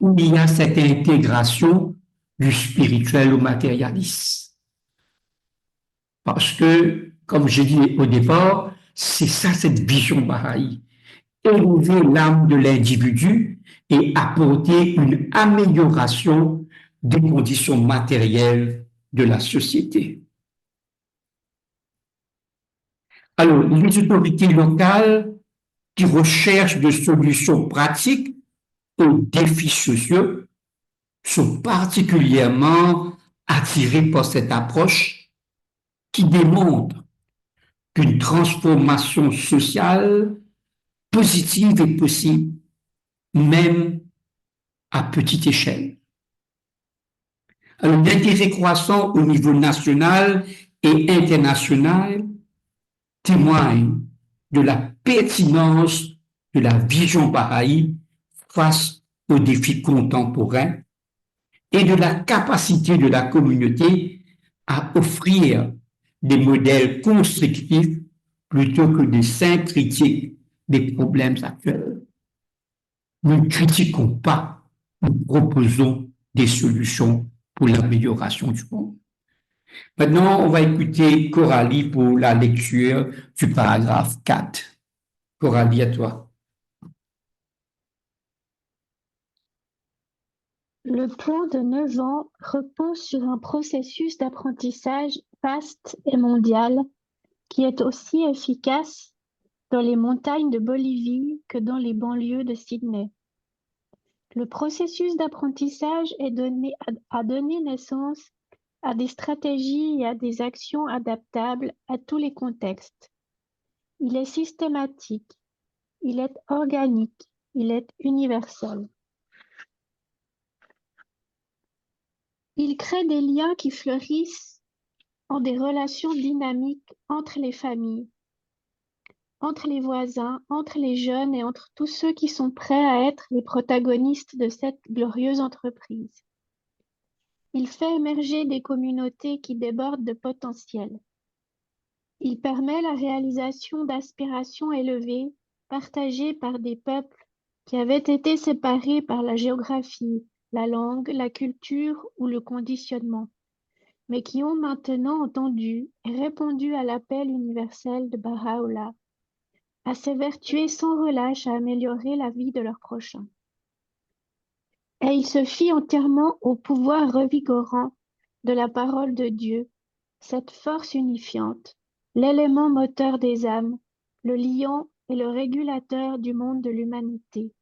Speaker 3: où il y a cette intégration du spirituel au matérialiste. Parce que, comme j'ai dit au départ, c'est ça cette vision Bahaï. Élever l'âme de l'individu et apporter une amélioration des conditions matérielles de la société. Alors, les autorités locales qui recherchent des solutions pratiques aux défis sociaux sont particulièrement attirés par cette approche qui démontre qu'une transformation sociale positive est possible, même à petite échelle. Alors, l'intérêt croissant au niveau national et international témoigne de la pertinence de la vision bahaï face aux défis contemporains et de la capacité de la communauté à offrir des modèles constructifs plutôt que des simples critiques des problèmes actuels. Nous ne critiquons pas, nous proposons des solutions pour l'amélioration du monde. Maintenant, on va écouter Coralie pour la lecture du paragraphe 4. Coralie, à toi.
Speaker 5: Le plan de 9 ans repose sur un processus d'apprentissage vaste et mondial qui est aussi efficace dans les montagnes de Bolivie que dans les banlieues de Sydney. Le processus d'apprentissage a donné naissance à des stratégies et à des actions adaptables à tous les contextes. Il est systématique, il est organique, il est universel. Il crée des liens qui fleurissent en des relations dynamiques entre les familles, entre les voisins, entre les jeunes et entre tous ceux qui sont prêts à être les protagonistes de cette glorieuse entreprise. Il fait émerger des communautés qui débordent de potentiel. Il permet la réalisation d'aspirations élevées partagées par des peuples qui avaient été séparés par la géographie, la langue, la culture ou le conditionnement, mais qui ont maintenant entendu et répondu à l'appel universel de Baha'u'llah, à s'évertuer sans relâche à améliorer la vie de leurs prochains. Et il se fie entièrement au pouvoir revigorant de la parole de Dieu, cette force unifiante, l'élément moteur des âmes, le liant et le régulateur du monde de l'humanité,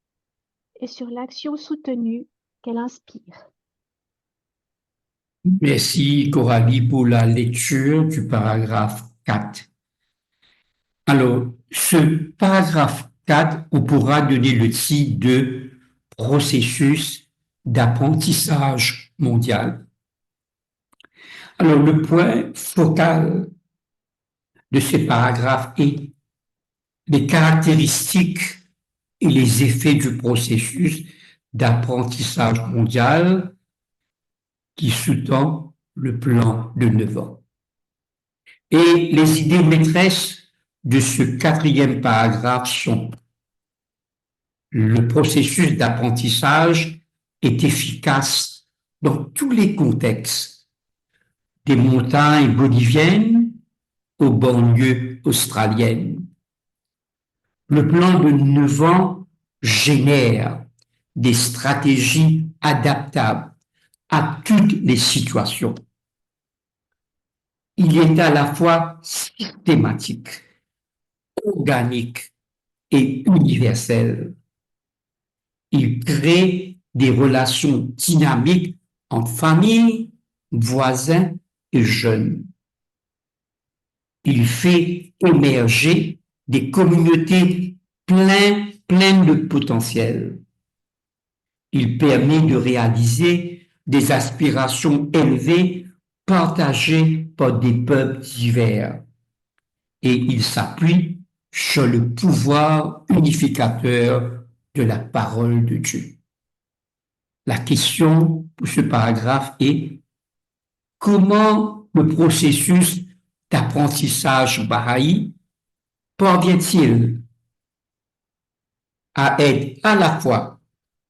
Speaker 5: et sur l'action soutenue qu'elle inspire.
Speaker 3: Merci Coralie pour la lecture du paragraphe 4. Alors, ce paragraphe 4, on pourra donner le titre de processus d'apprentissage mondial. Alors, le point focal de ce paragraphe est les caractéristiques et les effets du processus d'apprentissage mondial qui sous-tend le plan de 9 ans. Et les idées maîtresses de ce 4e paragraphe sont: le processus d'apprentissage est efficace dans tous les contextes, des montagnes boliviennes aux banlieues australiennes. Le plan de 9 ans génère des stratégies adaptables à toutes les situations. Il est à la fois systématique, organique et universel. Il crée des relations dynamiques entre familles, voisins et jeunes. Il fait émerger des communautés pleines de potentiel. Il permet de réaliser des aspirations élevées partagées par des peuples divers. Et il s'appuie sur le pouvoir unificateur de la parole de Dieu. La question pour ce paragraphe est: comment le processus d'apprentissage bahaï parvient-il à être à la fois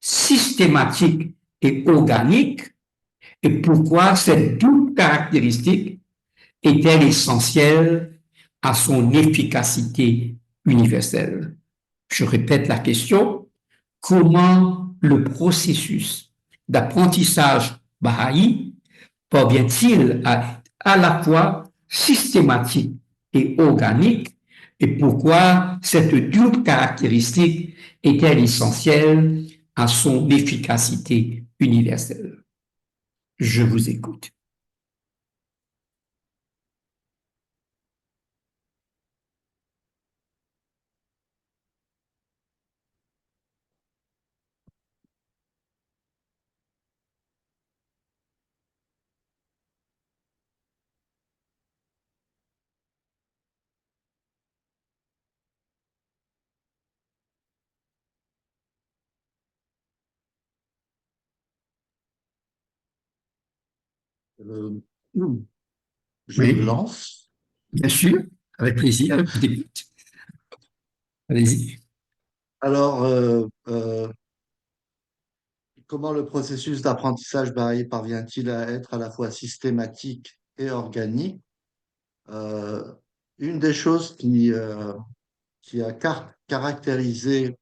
Speaker 3: systématique et organique, et pourquoi cette double caractéristique est-elle essentielle à son efficacité universelle? Je répète la question: comment le processus d'apprentissage bahaï parvient-il à être à la fois systématique et organique, et pourquoi cette double caractéristique est-elle essentielle à son efficacité universelle? Je vous écoute.
Speaker 4: Euh, je me
Speaker 3: Oui,
Speaker 4: lance.
Speaker 3: bien sûr, avec plaisir, je vous écoute. Allez-y.
Speaker 4: Alors, comment le processus d'apprentissage Baha'i parvient-il à être à la fois systématique et organique? Euh, une des choses qui a caractérisé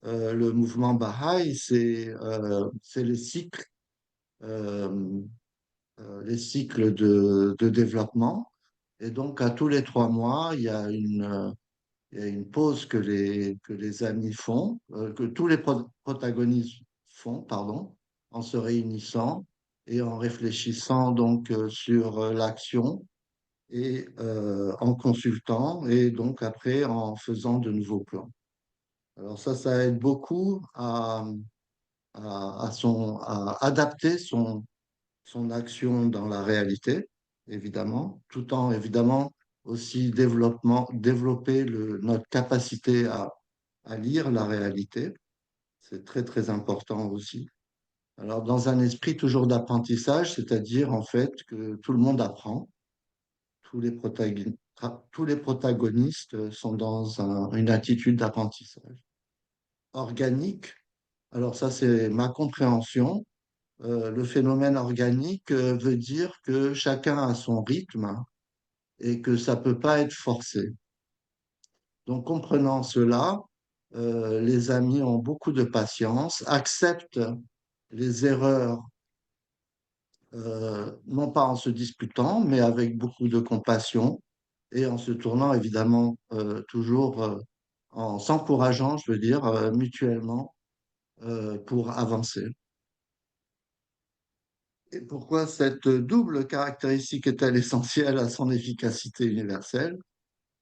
Speaker 4: le mouvement Baha'i, c'est euh, les cycles de développement. Et donc, à tous les 3 mois, il y a une pause que les amis font, que tous les protagonistes font, pardon, en se réunissant et en réfléchissant donc sur l'action et en consultant et donc après en faisant de nouveaux plans. Alors ça aide beaucoup à adapter son action dans la réalité, évidemment, tout en évidemment aussi développer notre capacité à lire la réalité. C'est très, très important aussi. Alors, dans un esprit toujours d'apprentissage, c'est-à-dire en fait que tout le monde apprend, tous les protagonistes sont dans une attitude d'apprentissage. Organique, alors ça c'est ma compréhension. Le phénomène organique veut dire que chacun a son rythme et que ça peut pas être forcé. Donc, comprenant cela, les amis ont beaucoup de patience, acceptent les erreurs, non pas en se disputant, mais avec beaucoup de compassion et en se tournant évidemment toujours en s'encourageant, je veux dire, mutuellement pour avancer. Et pourquoi cette double caractéristique est-elle essentielle à son efficacité universelle?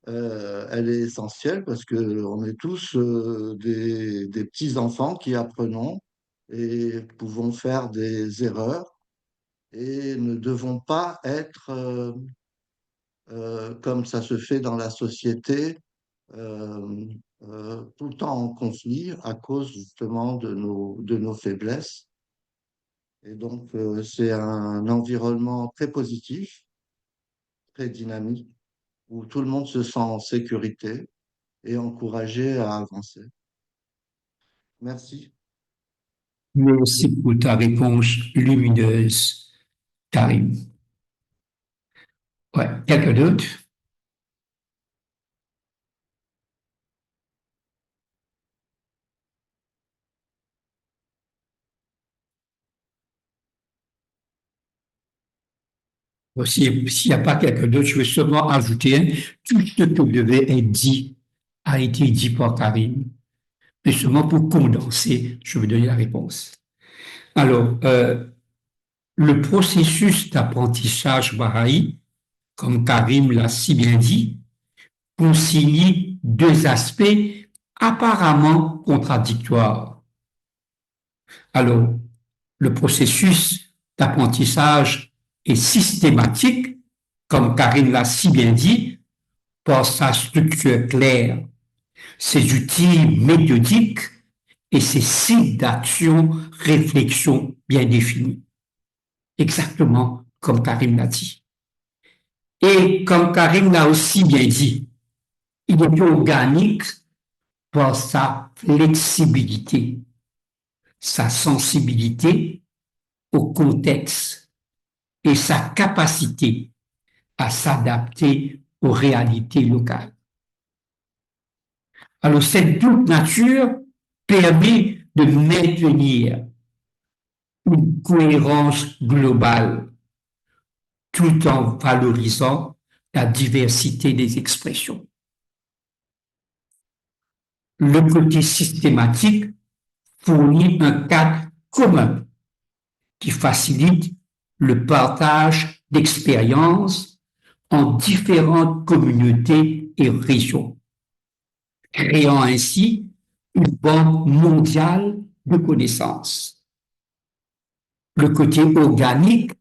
Speaker 4: Elle est essentielle parce que on est tous des petits-enfants qui apprenons et pouvons faire des erreurs et ne devons pas être, comme ça se fait dans la société, euh, tout le temps en conflit à cause justement de nos faiblesses. Et donc, c'est un environnement très positif, très dynamique, où tout le monde se sent en sécurité et encouragé à avancer. Merci.
Speaker 3: Merci pour ta réponse lumineuse, Karim. Ouais, quelqu'un d'autre? S'il n'y a pas quelqu'un d'autre, je veux seulement ajouter, tout ce que devait être dit a été dit par Karim. Mais seulement pour condenser, je vais donner la réponse. Alors, le processus d'apprentissage Baha'i, comme Karim l'a si bien dit, concilie deux aspects apparemment contradictoires. Alors, le processus d'apprentissage est systématique, comme Karim l'a si bien dit, par sa structure claire, ses outils méthodiques et ses sites d'action, réflexion bien définis. Exactement comme Karim l'a dit. Et comme Karim l'a aussi bien dit, il est organique par sa flexibilité, sa sensibilité au contexte et sa capacité à s'adapter aux réalités locales. Alors cette double nature permet de maintenir une cohérence globale tout en valorisant la diversité des expressions. le côté systématique fournit un cadre commun qui facilite le partage d'expériences en différentes communautés et régions, créant ainsi une banque mondiale de connaissances. Le côté organique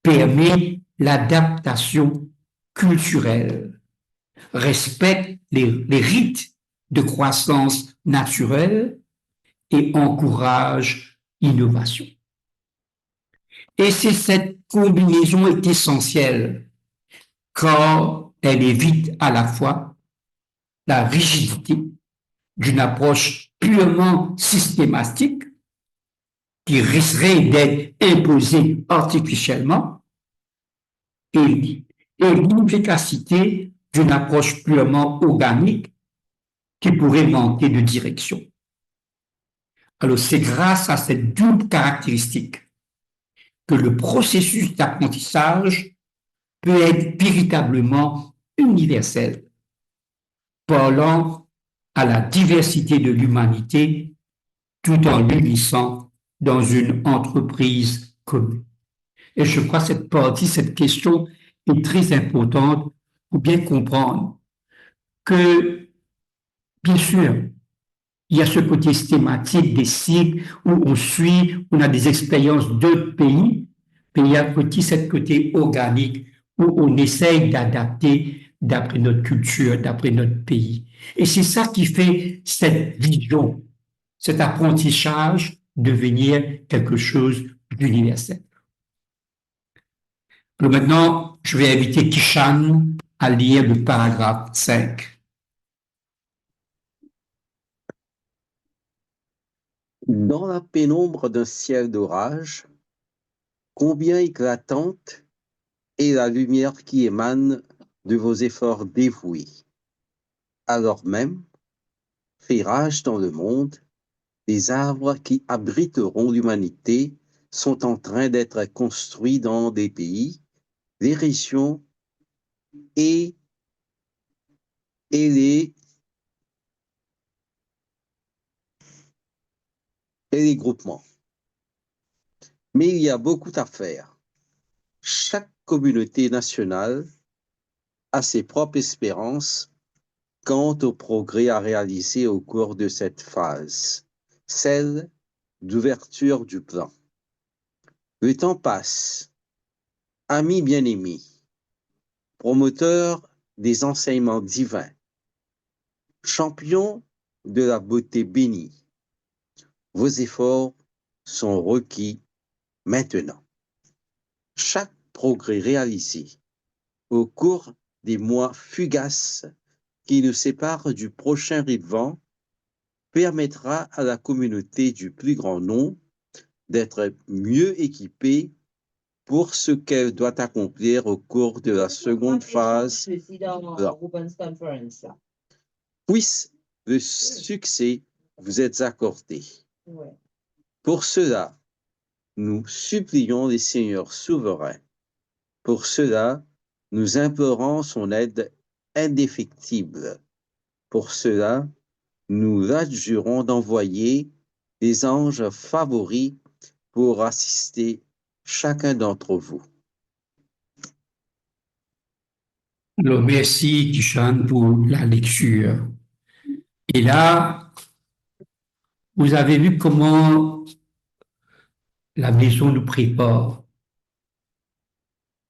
Speaker 3: permet l'adaptation culturelle, respecte les rites de croissance naturelle et encourage l'innovation. Et c'est cette combinaison est essentielle car elle évite à la fois la rigidité d'une approche purement systématique qui risquerait d'être imposée artificiellement et l'inefficacité d'une approche purement organique qui pourrait manquer de direction. Alors c'est grâce à cette double caractéristique que le processus d'apprentissage peut être véritablement universel, parlant à la diversité de l'humanité tout en l'unissant dans une entreprise commune. Et je crois que cette partie, cette question est très importante pour bien comprendre que, bien sûr, il y a ce côté systématique des cycles où on suit, on a des expériences d'autres pays, mais il y a aussi cette côté organique où on essaye d'adapter d'après notre culture, d'après notre pays. Et c'est ça qui fait cette vision, cet apprentissage devenir quelque chose d'universel. Alors maintenant, je vais inviter Kishan à lire le paragraphe 5.
Speaker 9: Dans la pénombre d'un ciel d'orage, combien éclatante est la lumière qui émane de vos efforts dévoués. Alors même, fait rage dans le monde, les arbres qui abriteront l'humanité sont en train d'être construits dans des pays, des régions et les groupements. Mais il y a beaucoup à faire. Chaque communauté nationale a ses propres espérances quant au progrès à réaliser au cours de cette phase, celle d'ouverture du plan. Le temps passe. Amis bien-aimés, promoteurs des enseignements divins, champions de la beauté bénie, vos efforts sont requis maintenant. Chaque progrès réalisé au cours des mois fugaces qui nous séparent du prochain arrivant permettra à la communauté du plus grand nombre d'être mieux équipée pour ce qu'elle doit accomplir au cours de la seconde phase. Puisse le succès vous être accordé. Pour cela, nous supplions les seigneurs souverains. Pour cela, nous implorons son aide indéfectible. Pour cela, nous adjurons d'envoyer des anges favoris pour assister chacun d'entre vous.
Speaker 3: Alors, merci, Kishan, pour la lecture. Et là, vous avez vu comment la maison nous prépare.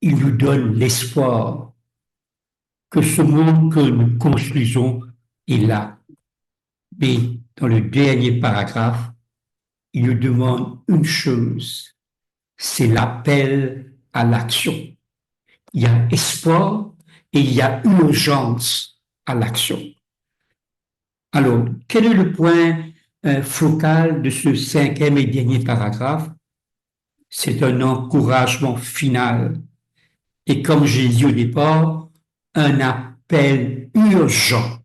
Speaker 3: Il nous donne l'espoir que ce monde que nous construisons est là. Mais dans le dernier paragraphe, il nous demande une chose, c'est l'appel à l'action. Il y a espoir et il y a urgence à l'action. Alors, quel est le point focal de ce cinquième et dernier paragraphe? C'est un encouragement final. Et comme j'ai dit au départ, un appel urgent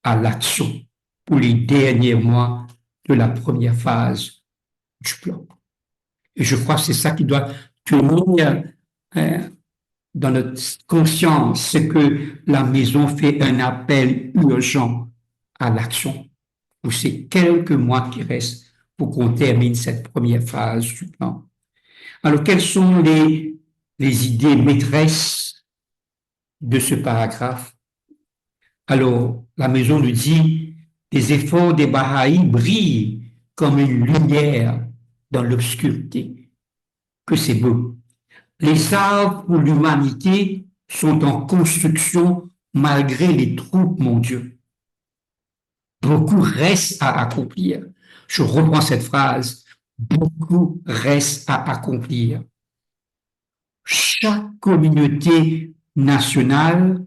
Speaker 3: à l'action pour les derniers mois de la première phase du plan. Et je crois que c'est ça qui doit tenir dans notre conscience, c'est que la maison fait un appel urgent à l'action. pour ces quelques mois qui restent pour qu'on termine cette première phase du plan. Alors, quelles sont les idées maîtresses de ce paragraphe? Alors, la maison nous dit, les efforts des Bahaïs brillent comme une lumière dans l'obscurité. Que c'est beau. Les arbres pour l'humanité sont en construction malgré les troupes, mon Dieu. Beaucoup reste à accomplir. Je reprends cette phrase. Beaucoup reste à accomplir. Chaque communauté nationale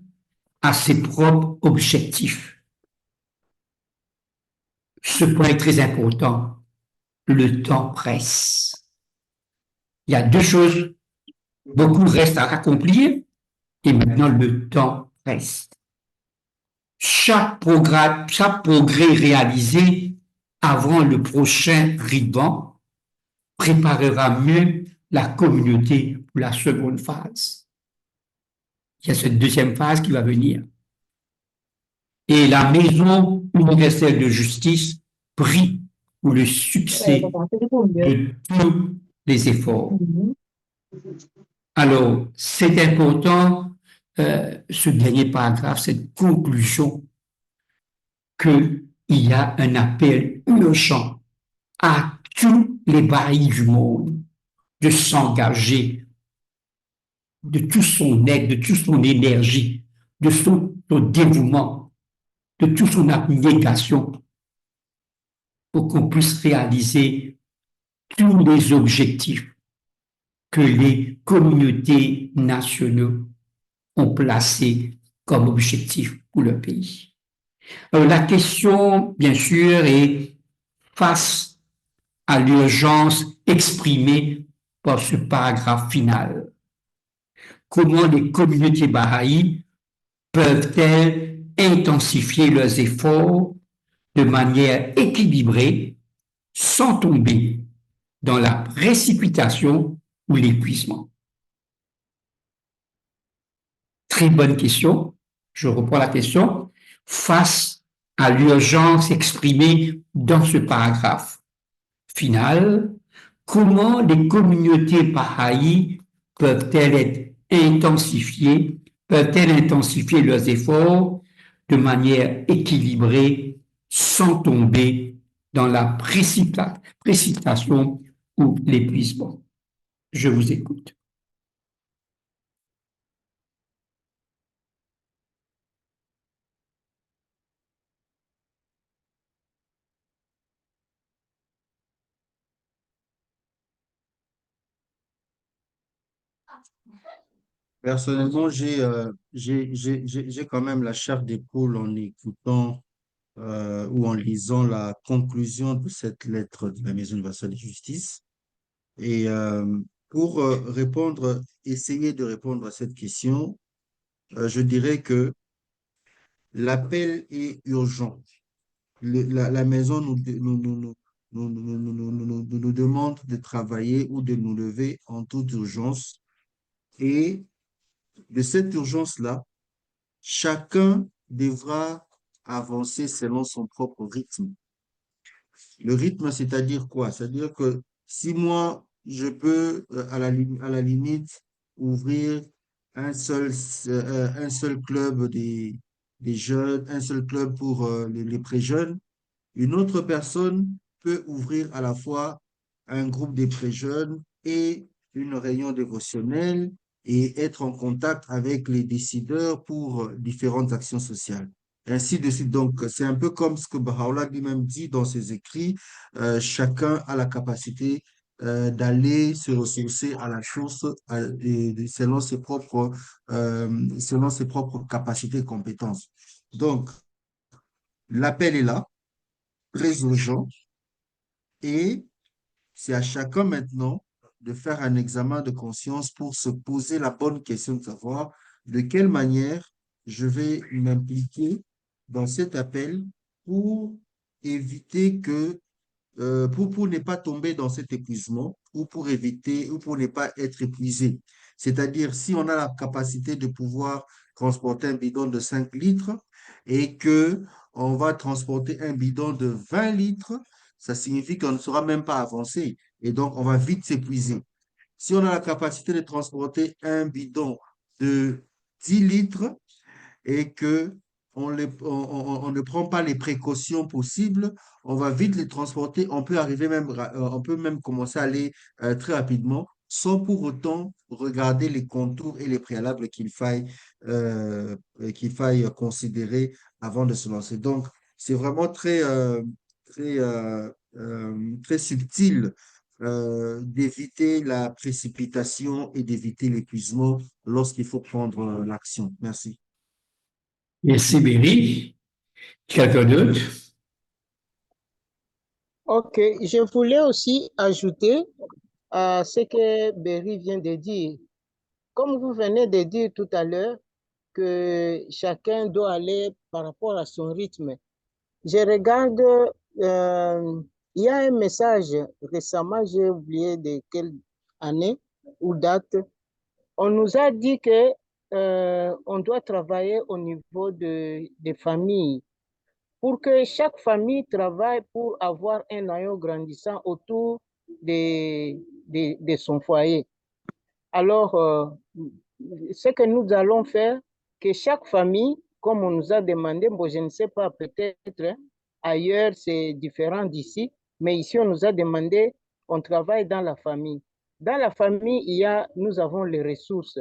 Speaker 3: a ses propres objectifs. Ce point est très important. Le temps presse. Il y a deux choses. Beaucoup reste à accomplir et maintenant le temps presse. Chaque progrès réalisé avant le prochain ruban préparera mieux la communauté pour la seconde phase. Il y a cette deuxième phase qui va venir. Et la maison universelle de justice prie pour le succès de tous les efforts. Alors, c'est important, ce dernier paragraphe, cette conclusion, qu'il y a un appel urgent à tous les Baha'is du monde de s'engager de tout son aide, de toute son énergie, de son dévouement, de toute son abnégation pour qu'on puisse réaliser tous les objectifs que les communautés nationales ont placés comme objectifs pour le pays. Alors, la question, bien sûr, est face à l'urgence exprimée par ce paragraphe final. Comment les communautés bahaïs peuvent-elles intensifier leurs efforts de manière équilibrée sans tomber dans la précipitation ou l'épuisement? Très bonne question. Je reprends la question. Face à l'urgence exprimée dans ce paragraphe final, comment les communautés bahaïs peuvent-elles intensifier leurs efforts de manière équilibrée sans tomber dans la précipitation ou l'épuisement? Je vous écoute.
Speaker 8: Personnellement, j'ai quand même la chair des poules en écoutant ou en lisant la conclusion de cette lettre de la Maison universelle de justice. Et pour essayer de répondre à cette question, je dirais que l'appel est urgent. La maison nous demande de travailler ou de nous lever en toute urgence. Et de cette urgence-là, chacun devra avancer selon son propre rythme. Le rythme, c'est-à-dire quoi? C'est-à-dire que si moi, je peux, à la limite, ouvrir un seul club des jeunes, un seul club pour les pré-jeunes, une autre personne peut ouvrir à la fois un groupe des pré-jeunes et une réunion dévotionnelle et être en contact avec les décideurs pour différentes actions sociales. Ainsi de suite. Donc, c'est un peu comme ce que Baha'u'llah lui-même dit dans ses écrits. Chacun a la capacité d'aller se ressourcer à la source selon selon ses propres capacités et compétences. Donc, l'appel est là, très urgent, et c'est à chacun maintenant de faire un examen de conscience pour se poser la bonne question de savoir de quelle manière je vais m'impliquer dans cet appel pour éviter pour ne pas tomber dans cet épuisement ou pour éviter ou pour ne pas être épuisé. C'est-à-dire, si on a la capacité de pouvoir transporter un bidon de 5 litres et que on va transporter un bidon de 20 litres, ça signifie qu'on ne saura même pas avancer. Et donc, on va vite s'épuiser. Si on a la capacité de transporter un bidon de 10 litres et que on ne prend pas les précautions possibles, on va vite les transporter. On peut arriver même, on peut même commencer à aller très rapidement sans pour autant regarder les contours et les préalables qu'il faille considérer avant de se lancer. Donc, c'est vraiment très subtil d'éviter la précipitation et d'éviter l'épuisement lorsqu'il faut prendre l'action. Merci.
Speaker 3: Merci, Berry. Quelqu'un d'autre?
Speaker 7: Ok, je voulais aussi ajouter à ce que Berry vient de dire. Comme vous venez de dire tout à l'heure, que chacun doit aller par rapport à son rythme. Je regarde, il y a un message récemment, j'ai oublié de quelle année ou date. On nous a dit que on doit travailler au niveau des familles pour que chaque famille travaille pour avoir un noyau grandissant autour de son foyer. Alors, ce que nous allons faire, que chaque famille, comme on nous a demandé, bon, je ne sais pas, peut-être hein, ailleurs c'est différent d'ici, mais ici on nous a demandé, on travaille dans la famille. Dans la famille, nous avons les ressources.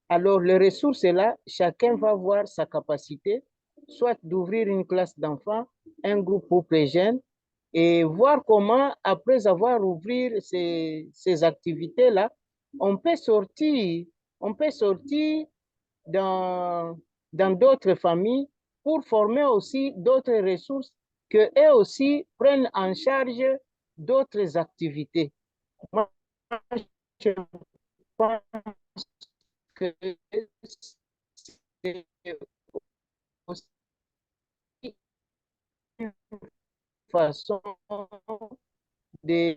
Speaker 7: Alors, les ressources là, chacun va voir sa capacité, soit d'ouvrir une classe d'enfants, un groupe pour les jeunes, et voir comment, après avoir ouvert ces activités-là, on peut sortir, on peut sortir dans d'autres familles pour former aussi d'autres ressources que eux aussi prennent en charge d'autres activités. Moi, je pense que c'est aussi une façon de,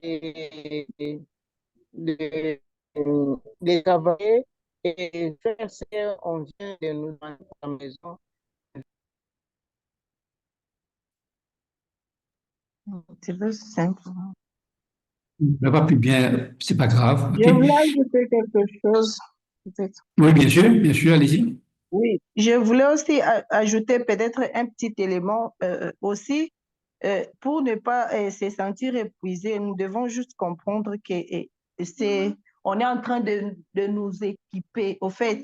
Speaker 7: de, de travailler et faire ce qu'on vient de nous demander à la maison.
Speaker 2: C'est simple.
Speaker 3: On n'a pas pu bien, c'est pas grave.
Speaker 2: Je
Speaker 3: OK.
Speaker 2: voulais ajouter quelque chose, peut-être.
Speaker 3: Oui, bien sûr, allez-y.
Speaker 7: Oui, je voulais aussi ajouter peut-être un petit élément aussi. Pour ne pas se sentir épuisé, nous devons juste comprendre que on est en train de nous équiper. Au fait,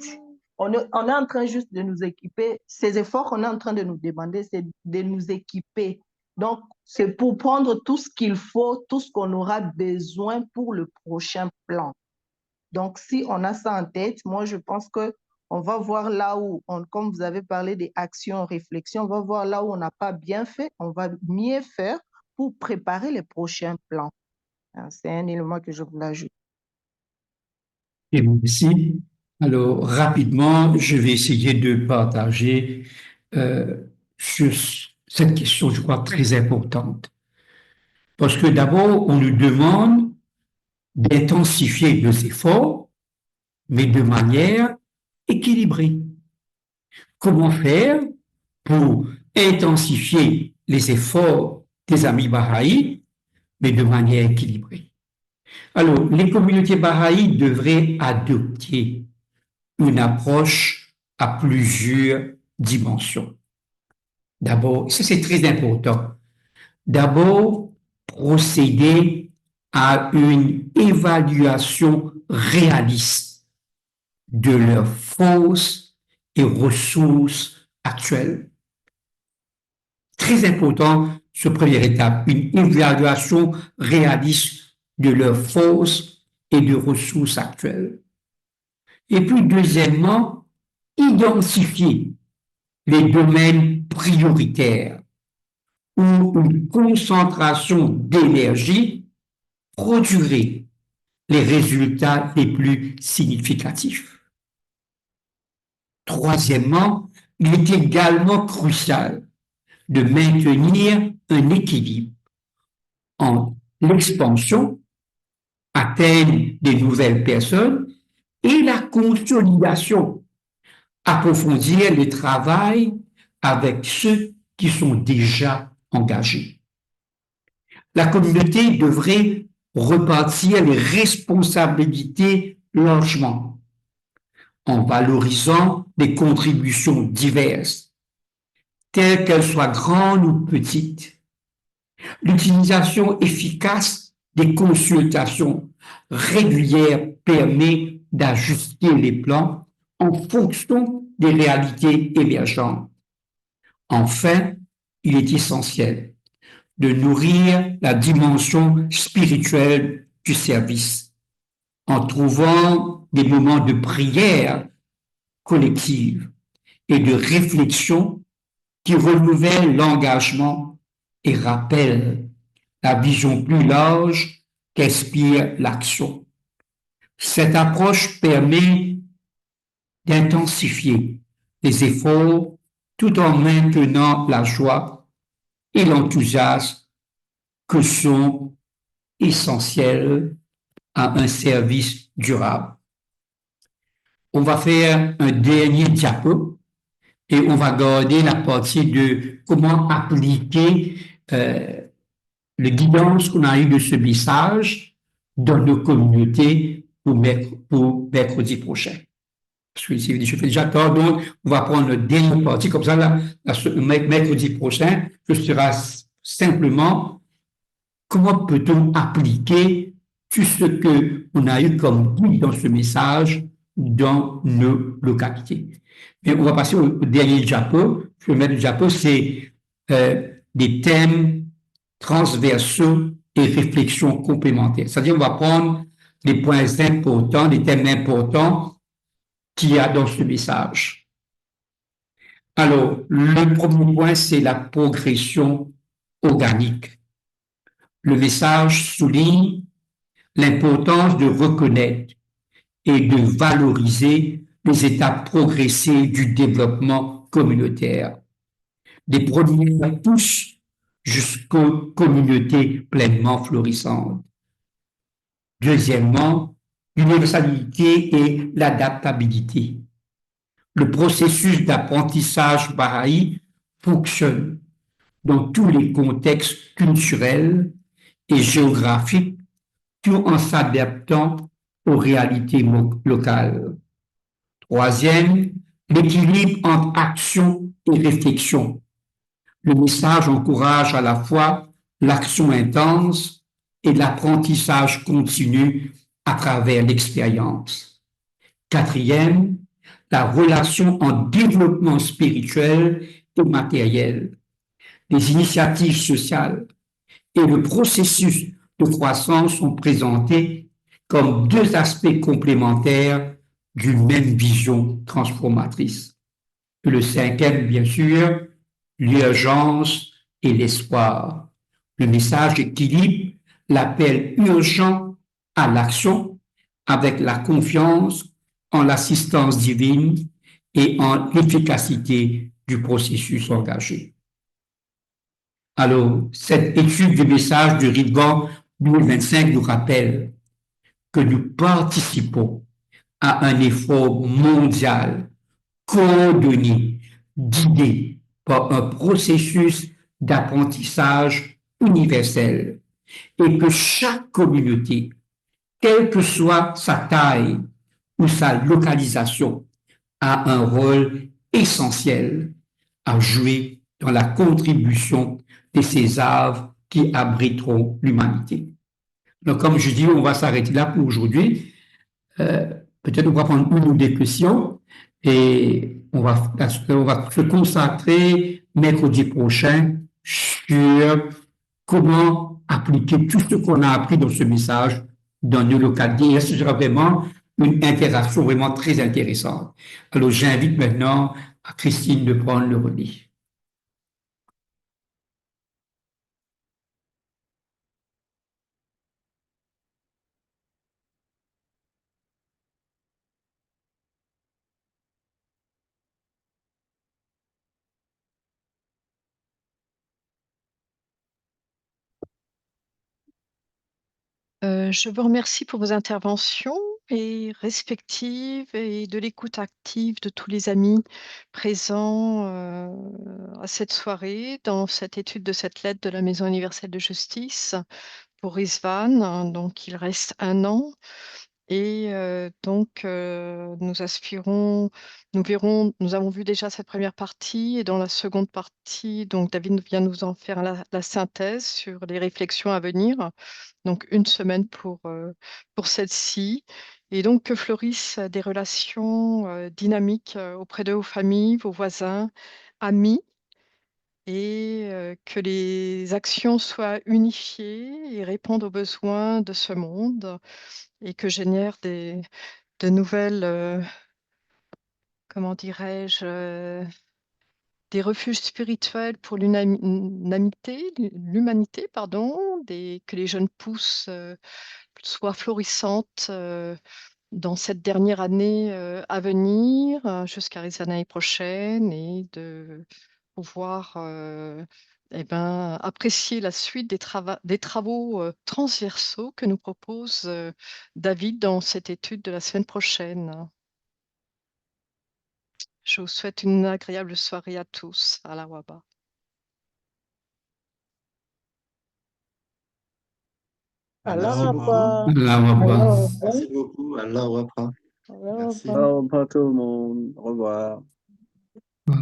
Speaker 7: on est en train juste de nous équiper. Ces efforts qu'on est en train de nous demander, c'est de nous équiper. Donc, c'est pour prendre tout ce qu'il faut, tout ce qu'on aura besoin pour le prochain plan. Donc, si on a ça en tête, moi, je pense que on va voir là où, comme vous avez parlé des actions, réflexions, on va voir là où on n'a pas bien fait, on va mieux faire pour préparer les prochains plans. C'est un élément que je voulais ajouter.
Speaker 3: Et merci. Alors, rapidement, je vais essayer de partager sur cette question, je crois, très importante. Parce que d'abord, on nous demande d'intensifier nos efforts, mais de manière équilibrée. Comment faire pour intensifier les efforts des amis Baha'i, mais de manière équilibrée? Alors, les communautés Baha'i devraient adopter une approche à plusieurs dimensions. D'abord, ça c'est très important. D'abord, procéder à une évaluation réaliste de leurs forces et ressources actuelles. Très important, ce première étape, une évaluation réaliste de leurs forces et de ressources actuelles. Et puis, deuxièmement, identifier les domaines prioritaires où une concentration d'énergie produirait les résultats les plus significatifs. Troisièmement, il est également crucial de maintenir un équilibre entre l'expansion, atteindre des nouvelles personnes, et la consolidation, approfondir le travail avec ceux qui sont déjà engagés. La communauté devrait repartir les responsabilités largement en valorisant des contributions diverses, telles qu'elles soient grandes ou petites. L'utilisation efficace des consultations régulières permet d'ajuster les plans en fonction des réalités émergentes. Enfin, il est essentiel de nourrir la dimension spirituelle du service en trouvant des moments de prière collective et de réflexion qui renouvellent l'engagement et rappellent la vision plus large qu'inspire l'action. Cette approche permet d'intensifier les efforts tout en maintenant la joie et l'enthousiasme que sont essentiels à un service durable. On va faire un dernier diapo et on va garder la partie de comment appliquer le guidance qu'on a eu de ce message dans nos communautés pour mercredi prochain. Parce que je fais déjà tard, donc on va prendre le dernier partie, comme ça, là, mercredi prochain, ce sera simplement comment peut-on appliquer tout ce qu'on a eu comme guide dans ce message dans nos localités. Mais on va passer au dernier diapo. Je vais mettre le diapo, c'est des thèmes transversaux et réflexions complémentaires. C'est-à-dire, on va prendre les points importants, les thèmes importants qu'il y a dans ce message. Alors, le premier point, c'est la progression organique. Le message souligne l'importance de reconnaître et de valoriser les étapes progressives du développement communautaire, des premières pousses jusqu'aux communautés pleinement florissantes. Deuxièmement, l'universalité et l'adaptabilité. Le processus d'apprentissage baha'i fonctionne dans tous les contextes culturels et géographiques, tout en s'adaptant aux réalités locales. Troisième, l'équilibre entre action et réflexion. Le message encourage à la fois l'action intense et l'apprentissage continu à travers l'expérience. Quatrième, la relation en développement spirituel et matériel, les initiatives sociales et le processus de croissance sont présentés comme deux aspects complémentaires d'une même vision transformatrice. Et le cinquième, bien sûr, l'urgence et l'espoir. Le message équilibre l'appel urgent à l'action avec la confiance en l'assistance divine et en l'efficacité du processus engagé. Alors, cette étude du message du Ridvan 2025 nous rappelle que nous participons à un effort mondial, coordonné, guidé par un processus d'apprentissage universel et que chaque communauté, quelle que soit sa taille ou sa localisation, a un rôle essentiel à jouer dans la contribution de ces œuvres qui abriteront l'humanité. Donc, comme je dis, on va s'arrêter là pour aujourd'hui. Peut-être on va prendre une ou deux questions et on va se consacrer mercredi prochain sur comment appliquer tout ce qu'on a appris dans ce message dans nos localités. Et ce sera vraiment une interaction vraiment très intéressante. Alors, j'invite maintenant à Christine de prendre le relais.
Speaker 1: Je vous remercie pour vos interventions. et respective et de l'écoute active de tous les amis présents à cette soirée dans cette étude de cette lettre de la Maison universelle de justice pour Isvan. Donc, il reste 1 an. Et nous aspirons, nous verrons, nous avons vu déjà cette première partie et dans la seconde partie, donc David vient nous en faire la synthèse sur les réflexions à venir. Donc 1 semaine pour celle-ci. Et donc que fleurissent des relations dynamiques auprès de vos familles, vos voisins, amis, et que les actions soient unifiées et répondent aux besoins de ce monde et que génèrent de nouvelles, comment dirais-je, des refuges spirituels pour l'humanité, pardon, que les jeunes pousses soient florissantes dans cette dernière année à venir, jusqu'à l'année prochaine, et de pouvoir apprécier la suite des travaux transversaux que nous propose David dans cette étude de la semaine prochaine. Je vous souhaite une agréable soirée à tous à la WABA.
Speaker 7: Allah
Speaker 4: Merci beaucoup.
Speaker 7: Akbar.
Speaker 3: Allah Akbar.
Speaker 4: Merci beaucoup. Allah Akbar.
Speaker 7: Allah
Speaker 4: Merci.
Speaker 7: Akbar.
Speaker 9: Au revoir tout le monde. Au revoir.
Speaker 3: Voilà.